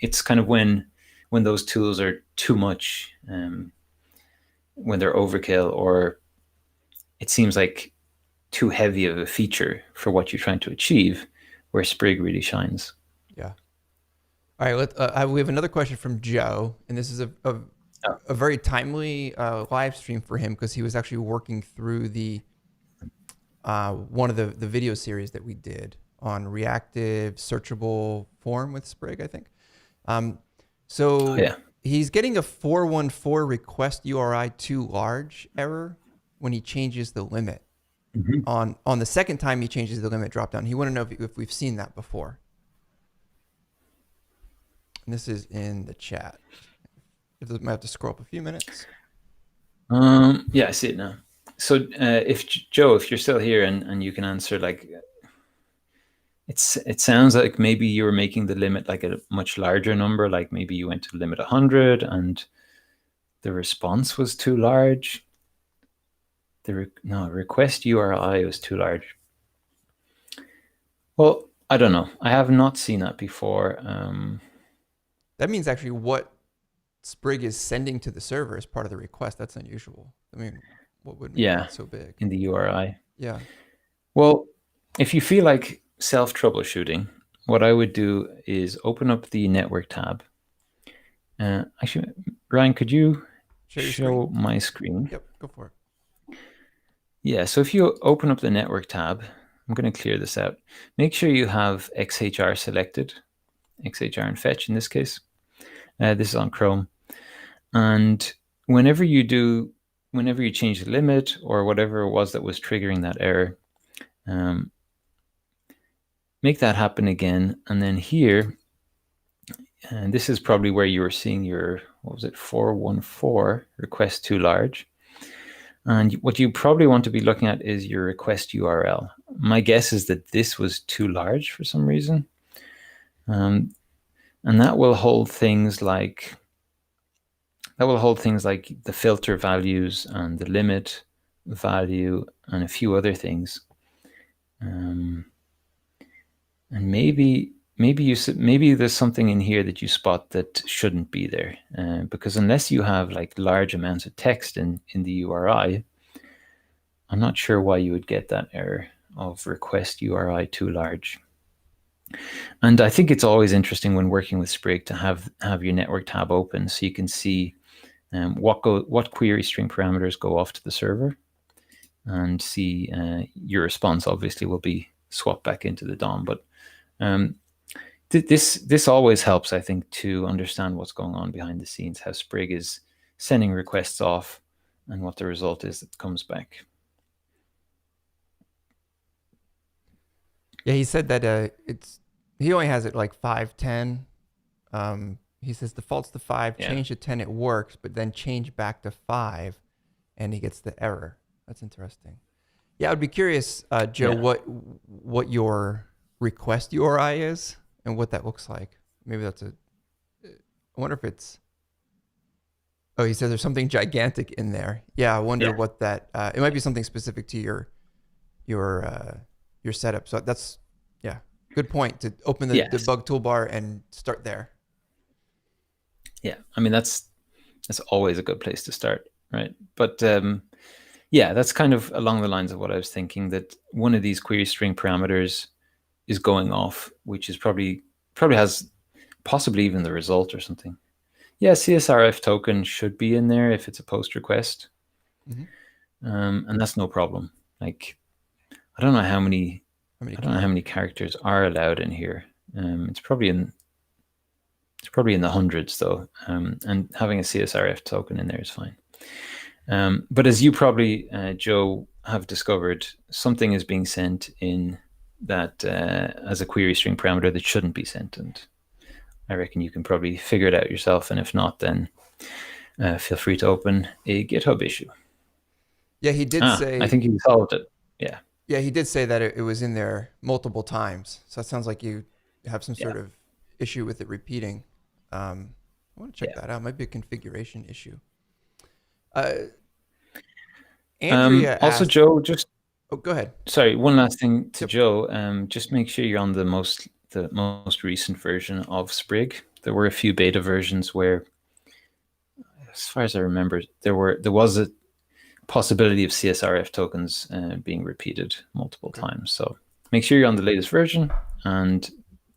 It's kind of when those tools are too much, when they're overkill, or it seems like too heavy of a feature for what you're trying to achieve, where Sprig really shines. Yeah. All right. We have another question from Joe, and this is Oh, a very timely live stream for him because he was actually working through the one of the video series that we did on reactive searchable form with Sprig, I think. oh So yeah. he's getting a 414 request URI too large error when he changes the limit. Mm-hmm. On the second time he changes the limit drop down. He want to know if we've seen that before. And this is in the chat. I might have to scroll up a few minutes. Yeah, I see it now. So if Joe, if you're still here and you can answer, like, it sounds like maybe you were making the limit like a much larger number, like maybe you went to limit 100 and the response was too large. No, request URI was too large. Well, I don't know. I have not seen that before. That means actually what Sprig is sending to the server as part of the request. That's unusual. I mean, what would make Yeah, that so big? in the URI. Yeah. Well, if you feel like self troubleshooting, what I would do is open up the network tab. Actually, Ryan, could you Share your screen? show my screen? Yep, go for it. Yeah, so if you open up the network tab, I'm going to clear this out. Make sure you have XHR selected, XHR and fetch in this case. This is on Chrome. And whenever you change the limit or whatever it was that was triggering that error, make that happen again. And then here, and this is probably where you were seeing your, what was it, 414 request too large. And what you probably want to be looking at is your request URL. My guess is that this was too large for some reason. And that will hold things like the filter values and the limit value and a few other things. And maybe there's something in here that you spot that shouldn't be there, because unless you have like large amounts of text in the URI, I'm not sure why you would get that error of request URI too large. And I think it's always interesting when working with Sprig to have your network tab open so you can see what query string parameters go off to the server, and see your response obviously will be swapped back into the DOM. But this always helps, I think, to understand what's going on behind the scenes, how Sprig is sending requests off and what the result is that comes back. Yeah, he said that he only has it like 510. He says defaults to 5, Yeah. change to 10, it works, but then change back to 5, and he gets the error. That's interesting. Yeah, I'd be curious, Joe, Yeah. what your request URI is and what that looks like. Maybe that's I wonder if it's. Oh, he says there's something gigantic in there. Yeah, I wonder Yeah. what that. It might be something specific to your setup. So that's good point to open the Yes. debug toolbar and start there. Yeah. I mean, that's always a good place to start, right? But yeah, that's kind of along the lines of what I was thinking, that one of these query string parameters is going off, which is probably has possibly even the result or something. Yeah, CSRF token should be in there if it's a post request. Mm-hmm. And that's no problem. Like, I don't know how many characters are allowed in here. It's probably in the hundreds though. And having a CSRF token in there is fine. But as you probably, Joe, have discovered, something is being sent in that as a query string parameter that shouldn't be sent. And I reckon you can probably figure it out yourself. And if not, then feel free to open a GitHub issue. Yeah, he did say. I think you solved it. Yeah. Yeah, he did say that it was in there multiple times. So it sounds like you have some sort of issue with it repeating. I want to check that out. It might be a configuration issue. Andrea also, asked, Joe, just go ahead. Sorry, one last thing to Joe. Just make sure you're on the most recent version of Sprig. There were a few beta versions where, as far as I remember, there was possibility of CSRF tokens being repeated multiple Okay. times. So make sure you're on the latest version, and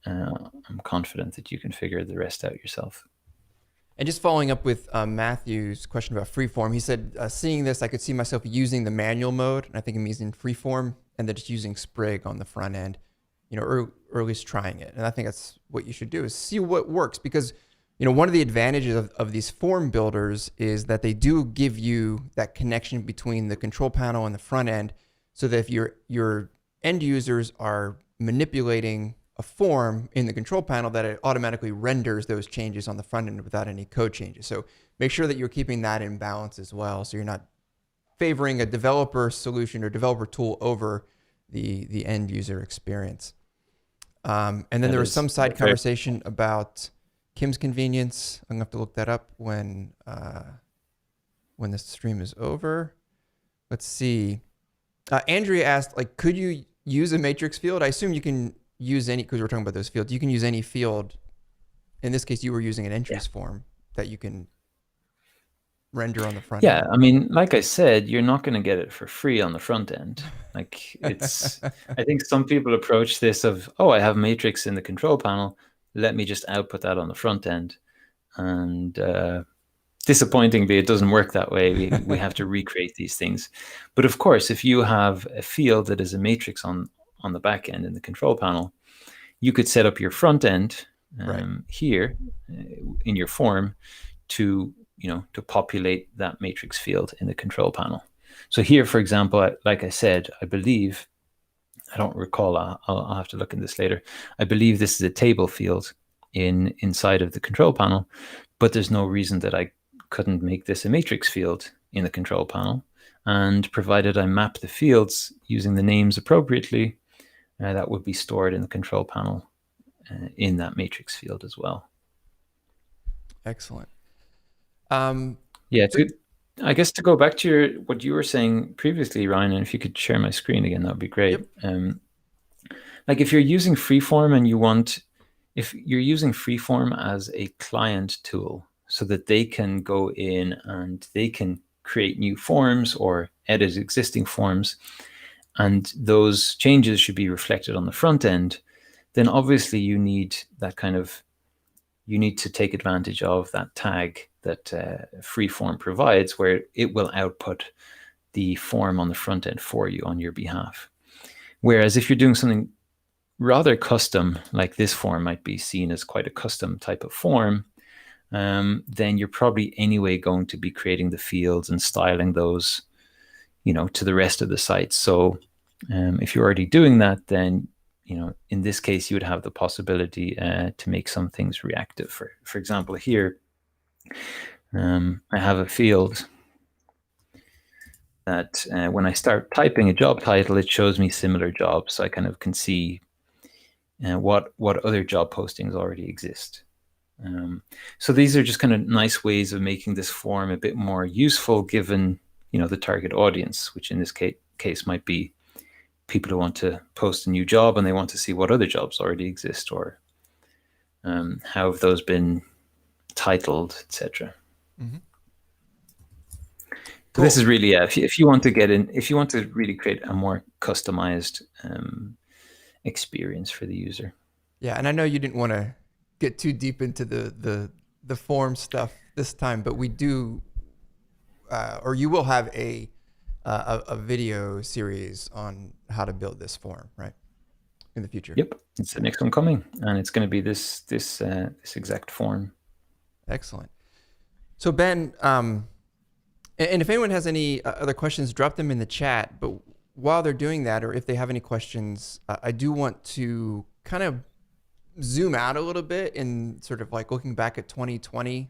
I'm confident that you can figure the rest out yourself. And just following up with Matthew's question about freeform, he said, seeing this, I could see myself using the manual mode, and I think I'm using freeform, and then just using Sprig on the front end, or at least trying it. And I think that's what you should do, is see what works, because one of the advantages of these form builders is that they do give you that connection between the control panel and the front end, so that if your end users are manipulating a form in the control panel, that it automatically renders those changes on the front end without any code changes. So make sure that you're keeping that in balance as well, so you're not favoring a developer solution or developer tool over the end user experience. And then there was some side conversation about Kim's convenience. I'm gonna have to look that up when the stream is over. Let's see. Andrea asked, could you use a matrix field? I assume you can use any, because we're talking about those fields. You can use any field. In this case, you were using an entries form that you can render on the front end. Yeah, I mean, like I said, you're not going to get it for free on the front end. I think some people approach this of, I have matrix in the control panel, let me just output that on the front end. And disappointingly, it doesn't work that way. We have to recreate these things. But of course, if you have a field that is a matrix on the back end in the control panel, you could set up your front end here in your form to populate that matrix field in the control panel. So here, for example, like I said, I believe, I don't recall, I'll have to look in this later. I believe this is a table field inside of the control panel, but there's no reason that I couldn't make this a matrix field in the control panel. And provided I map the fields using the names appropriately, that would be stored in the control panel in that matrix field as well. Excellent. I guess to go back to what you were saying previously, Ryan, and if you could share my screen again, that would be great. Yep. If you're using Freeform and if you're using Freeform as a client tool so that they can go in and they can create new forms or edit existing forms, and those changes should be reflected on the front end, then obviously you need to take advantage of that tag that Freeform provides, where it will output the form on the front end for you on your behalf. Whereas if you're doing something rather custom, like this form might be seen as quite a custom type of form, then you're probably anyway going to be creating the fields and styling those, to the rest of the site. So if you're already doing that, then in this case, you would have the possibility to make some things reactive. For example, here, I have a field that when I start typing a job title, it shows me similar jobs. So I kind of can see what other job postings already exist. So these are just kind of nice ways of making this form a bit more useful, given the target audience, which in this case might be people who want to post a new job and they want to see what other jobs already exist, or how have those been titled, etc. Mm-hmm. So this is really, if you want to really create a more customized experience for the user. Yeah, and I know you didn't want to get too deep into the form stuff this time, but we do, or you will have a video series on how to build this form, right, in the future. Yep, it's the next one coming, and it's going to be this exact form. Excellent. So Ben, and if anyone has any other questions, drop them in the chat. But while they're doing that, or if they have any questions, I do want to kind of zoom out a little bit and sort of looking back at 2020.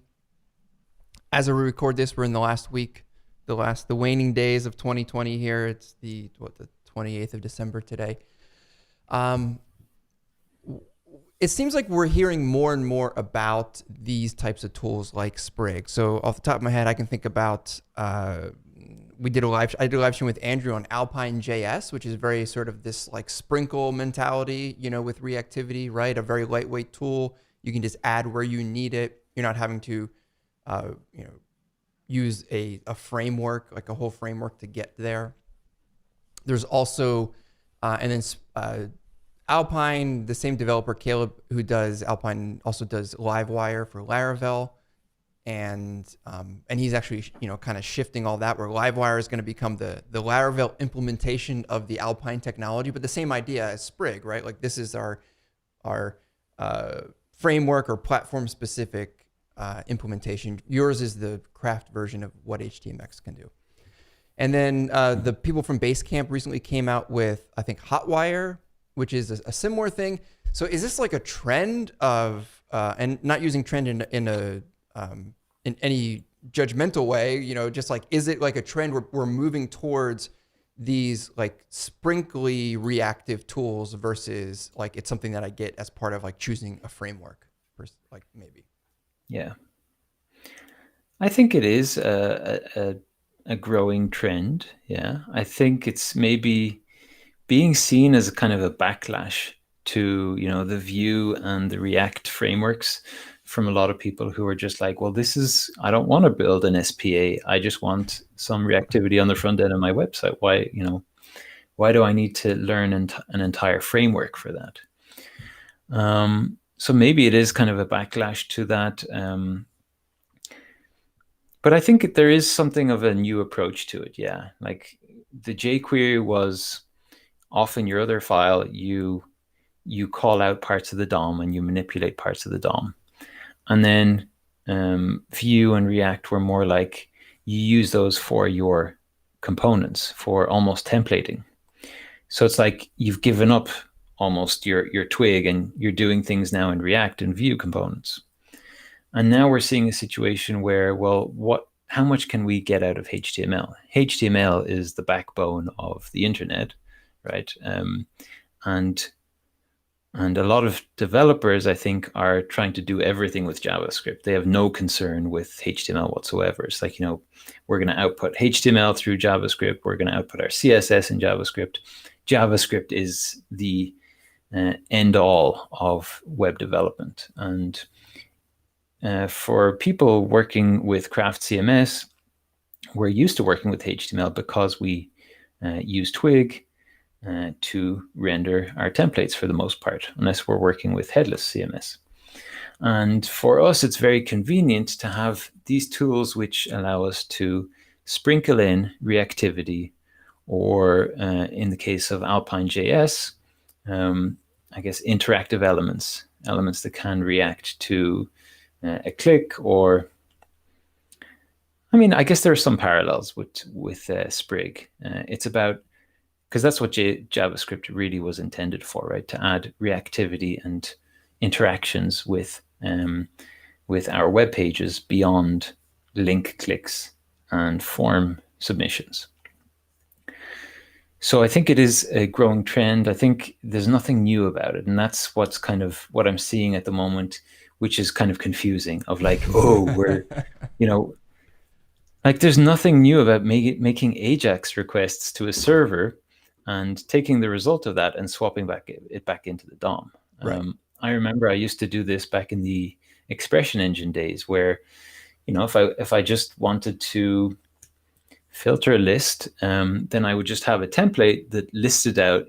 As we record this, we're in the last week, the waning days of 2020 here. It's the 28th of December today. It seems like we're hearing more and more about these types of tools like Sprig. So off the top of my head, I can think about, I did a live stream with Andrew on Alpine.js, which is very sort of this sprinkle mentality, with reactivity, right? A very lightweight tool. You can just add where you need it. You're not having to, use a framework, like a whole framework to get there. There's also, and then Alpine, the same developer, Caleb, who does Alpine, also does Livewire for Laravel. And he's actually, kind of shifting all that, where Livewire is going to become the Laravel implementation of the Alpine technology, but the same idea as Sprig, right? Like this is our framework or platform specific implementation. Yours is the craft version of what HTMX can do. And then the people from Basecamp recently came out with, I think, Hotwire, which is a similar thing. So is this like a trend of, and not using trend in any judgmental way, just like, is it like a trend where we're moving towards these like sprinkly reactive tools versus like it's something that I get as part of like choosing a framework, like maybe? Yeah, I think it is a growing trend. Yeah, I think it's maybe being seen as a kind of a backlash to the Vue and the React frameworks from a lot of people who are just like, well, I don't want to build an SPA. I just want some reactivity on the front end of my website. Why do I need to learn an entire framework for that? So maybe it is kind of a backlash to that. But I think there is something of a new approach to it. Yeah. Like the jQuery was often your other file, you call out parts of the DOM and you manipulate parts of the DOM. And then Vue and React were more like you use those for your components, for almost templating. So it's like you've given up almost your twig and you're doing things now in React and Vue components. And now we're seeing a situation where, well, how much can we get out of HTML? HTML is the backbone of the internet, right? And a lot of developers, I think, are trying to do everything with JavaScript. They have no concern with HTML whatsoever. It's like, we're going to output HTML through JavaScript. We're going to output our CSS in JavaScript. JavaScript is the end all of web development. And for people working with Craft CMS, we're used to working with HTML because we use Twig to render our templates for the most part, unless we're working with headless CMS. And for us, it's very convenient to have these tools which allow us to sprinkle in reactivity, or in the case of Alpine.js, I guess interactive elements that can react to a click, or I guess there are some parallels with Sprig. It's about, because that's what JavaScript really was intended for, right? To add reactivity and interactions with our web pages beyond link clicks and form submissions. So I think it is a growing trend. I think there's nothing new about it, and that's what's kind of what I'm seeing at the moment, which is kind of confusing. Of like, oh, we're, like there's nothing new about making AJAX requests to a server and taking the result of that and swapping it back into the DOM. Right. I remember I used to do this back in the expression engine days, where, if I just wanted to filter a list, then I would just have a template that listed out,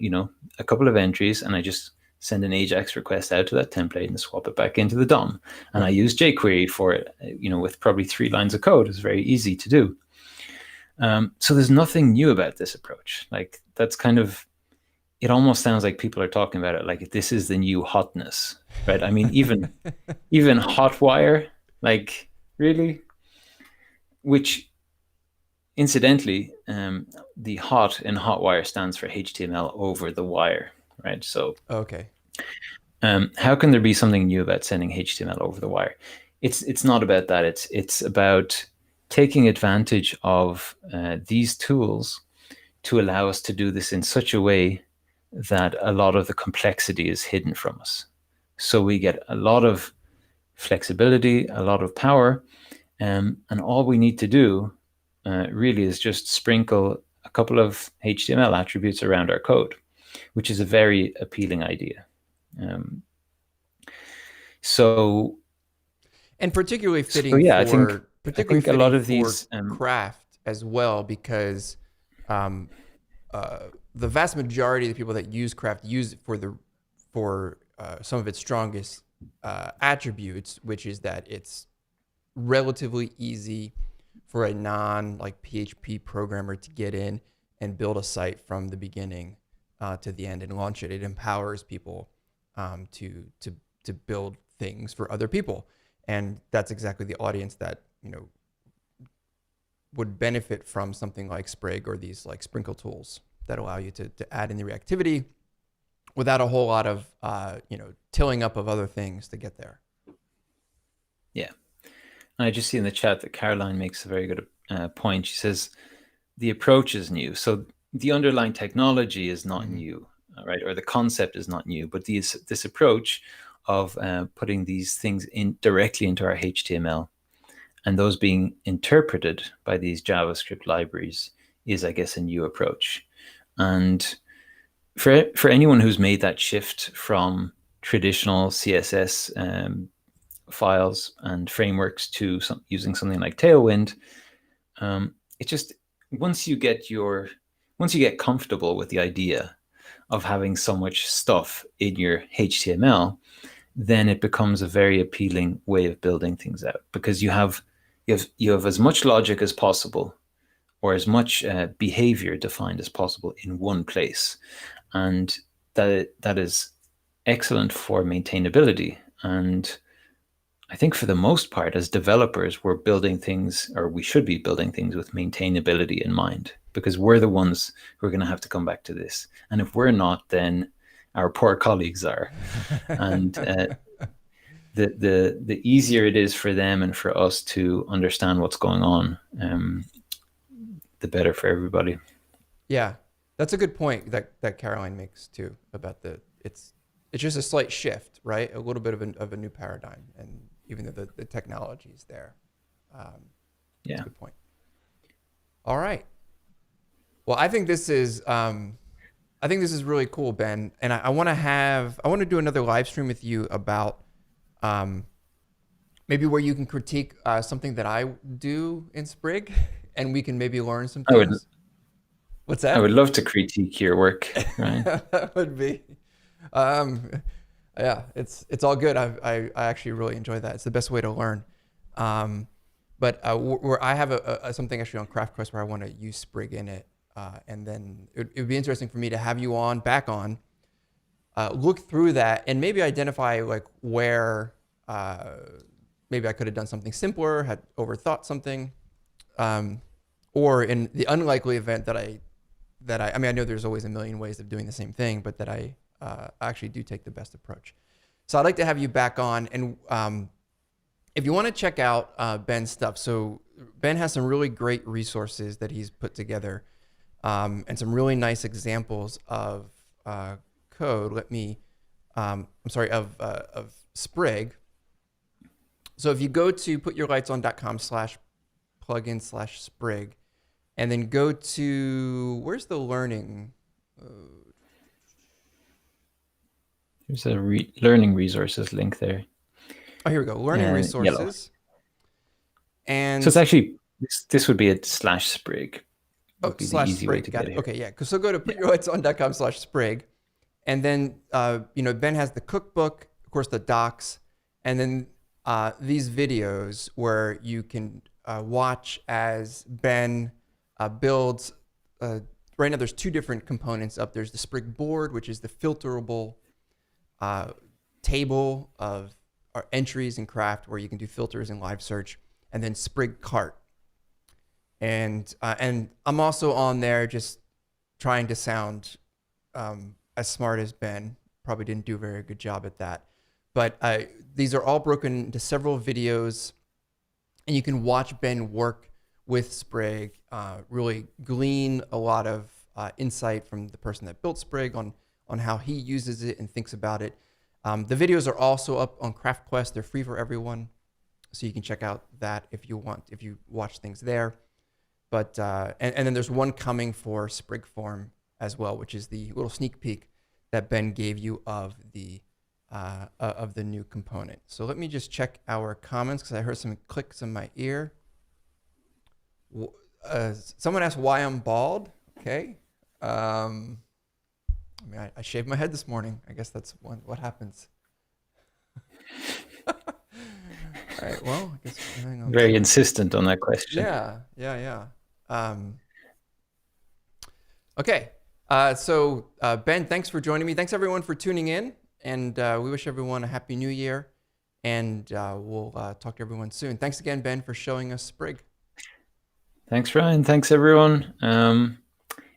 a couple of entries, and I just send an AJAX request out to that template and swap it back into the DOM. And I use jQuery for it, with probably 3 lines of code. It's very easy to do. So there's nothing new about this approach. Like that's kind of, it almost sounds like people are talking about it like this is the new hotness, right? Even Hotwire, like really, which incidentally, the hot in Hotwire stands for HTML over the wire, right? So okay, how can there be something new about sending HTML over the wire? It's not about that. It's about taking advantage of these tools to allow us to do this in such a way that a lot of the complexity is hidden from us. So we get a lot of flexibility, a lot of power, and all we need to do really is just sprinkle a couple of HTML attributes around our code, which is a very appealing idea. And particularly fitting I for think I particularly think a lot fitting of for these, craft as well, because um, the vast majority of the people that use craft use it for some of its strongest attributes, which is that it's relatively easy for a non like PHP programmer to get in and build a site from the beginning to the end and launch it. It empowers people to build things for other people, and that's exactly the audience that would benefit from something like Sprig or these like sprinkle tools that allow you to add in the reactivity without a whole lot of tilling up of other things to get there. yeah. And I just see in the chat that Caroline makes a very good point. She says the approach is new, so the underlying technology is not new, right? Or the concept is not new, but this approach of putting these things in directly into our HTML and those being interpreted by these JavaScript libraries is, I guess, a new approach. And for anyone who's made that shift from traditional CSS files and frameworks to using something like Tailwind, it just once you get comfortable with the idea of having so much stuff in your HTML, then it becomes a very appealing way of building things out, because you have as much logic as possible, or as much behavior defined as possible in one place, and that is excellent for maintainability. And I think for the most part, as developers, we're building things, or we should be building things with maintainability in mind, because we're the ones who are going to have to come back to this. And if we're not, then our poor colleagues are. And the easier it is for them and for us to understand what's going on, the better for everybody. Yeah, that's a good point that Caroline makes too about it's just a slight shift, right? A little bit of a new paradigm, and even though the technology is there. Yeah, that's a good point. All right. Well, I think this is really cool, Ben, and I want to do another live stream with you about maybe where you can critique something that I do in Sprig, and we can maybe learn some things. What's that? I would love to critique your work, Ryan. That would be. Yeah, it's all good. I actually really enjoy that. It's the best way to learn. But where I have something actually on CraftQuest where I want to use Sprig in it, and then it would be interesting for me to have you back on, look through that, and maybe identify like where maybe I could have done something simpler, had overthought something, or in the unlikely event that I mean, I know there's always a million ways of doing the same thing, but that I actually do take the best approach. So I'd like to have you back on, and if you want to check out Ben's stuff, so Ben has some really great resources that he's put together, and some really nice examples of code. Of Sprig. So if you go to putyourlightson.com/plugin/Sprig, and then go to, where's the learning? There's a learning resources link there. Oh, here we go. Learning resources. Yellow. And so it's actually, this would be a /Sprig. Oh, would be the easy way /Sprig. to Got get it. here. Okay, yeah. So go to putyourlightson.com/Sprig. And then, Ben has the cookbook, of course, the docs, and then these videos where you can watch as Ben builds. Right now, there's two different components up. There's the Sprig board, which is the filterable table of our entries in Craft, where you can do filters and live search, and then Sprig cart. And I'm also on there just trying to sound as smart as Ben. Probably didn't do a very good job at that. But these are all broken into several videos, and you can watch Ben work with Sprig, really glean a lot of insight from the person that built Sprig on how he uses it and thinks about it. The videos are also up on CraftQuest. They're free for everyone, so you can check out that if you watch things there. But and then there's one coming for Sprig Form as well, which is the little sneak peek that Ben gave you of the new component. So let me just check our comments, because I heard some clicks in my ear. Someone asked why I'm bald. Okay. I mean, I shaved my head this morning. I guess that's what happens. All right. Well, I guess hang on. Very insistent on that question. Yeah. Okay. Ben, thanks for joining me. Thanks everyone for tuning in, and we wish everyone a happy New Year. And we'll talk to everyone soon. Thanks again, Ben, for showing us Sprig. Thanks, Ryan. Thanks, everyone.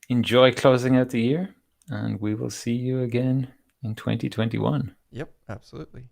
Enjoy closing out the year, and we will see you again in 2021. Yep, absolutely.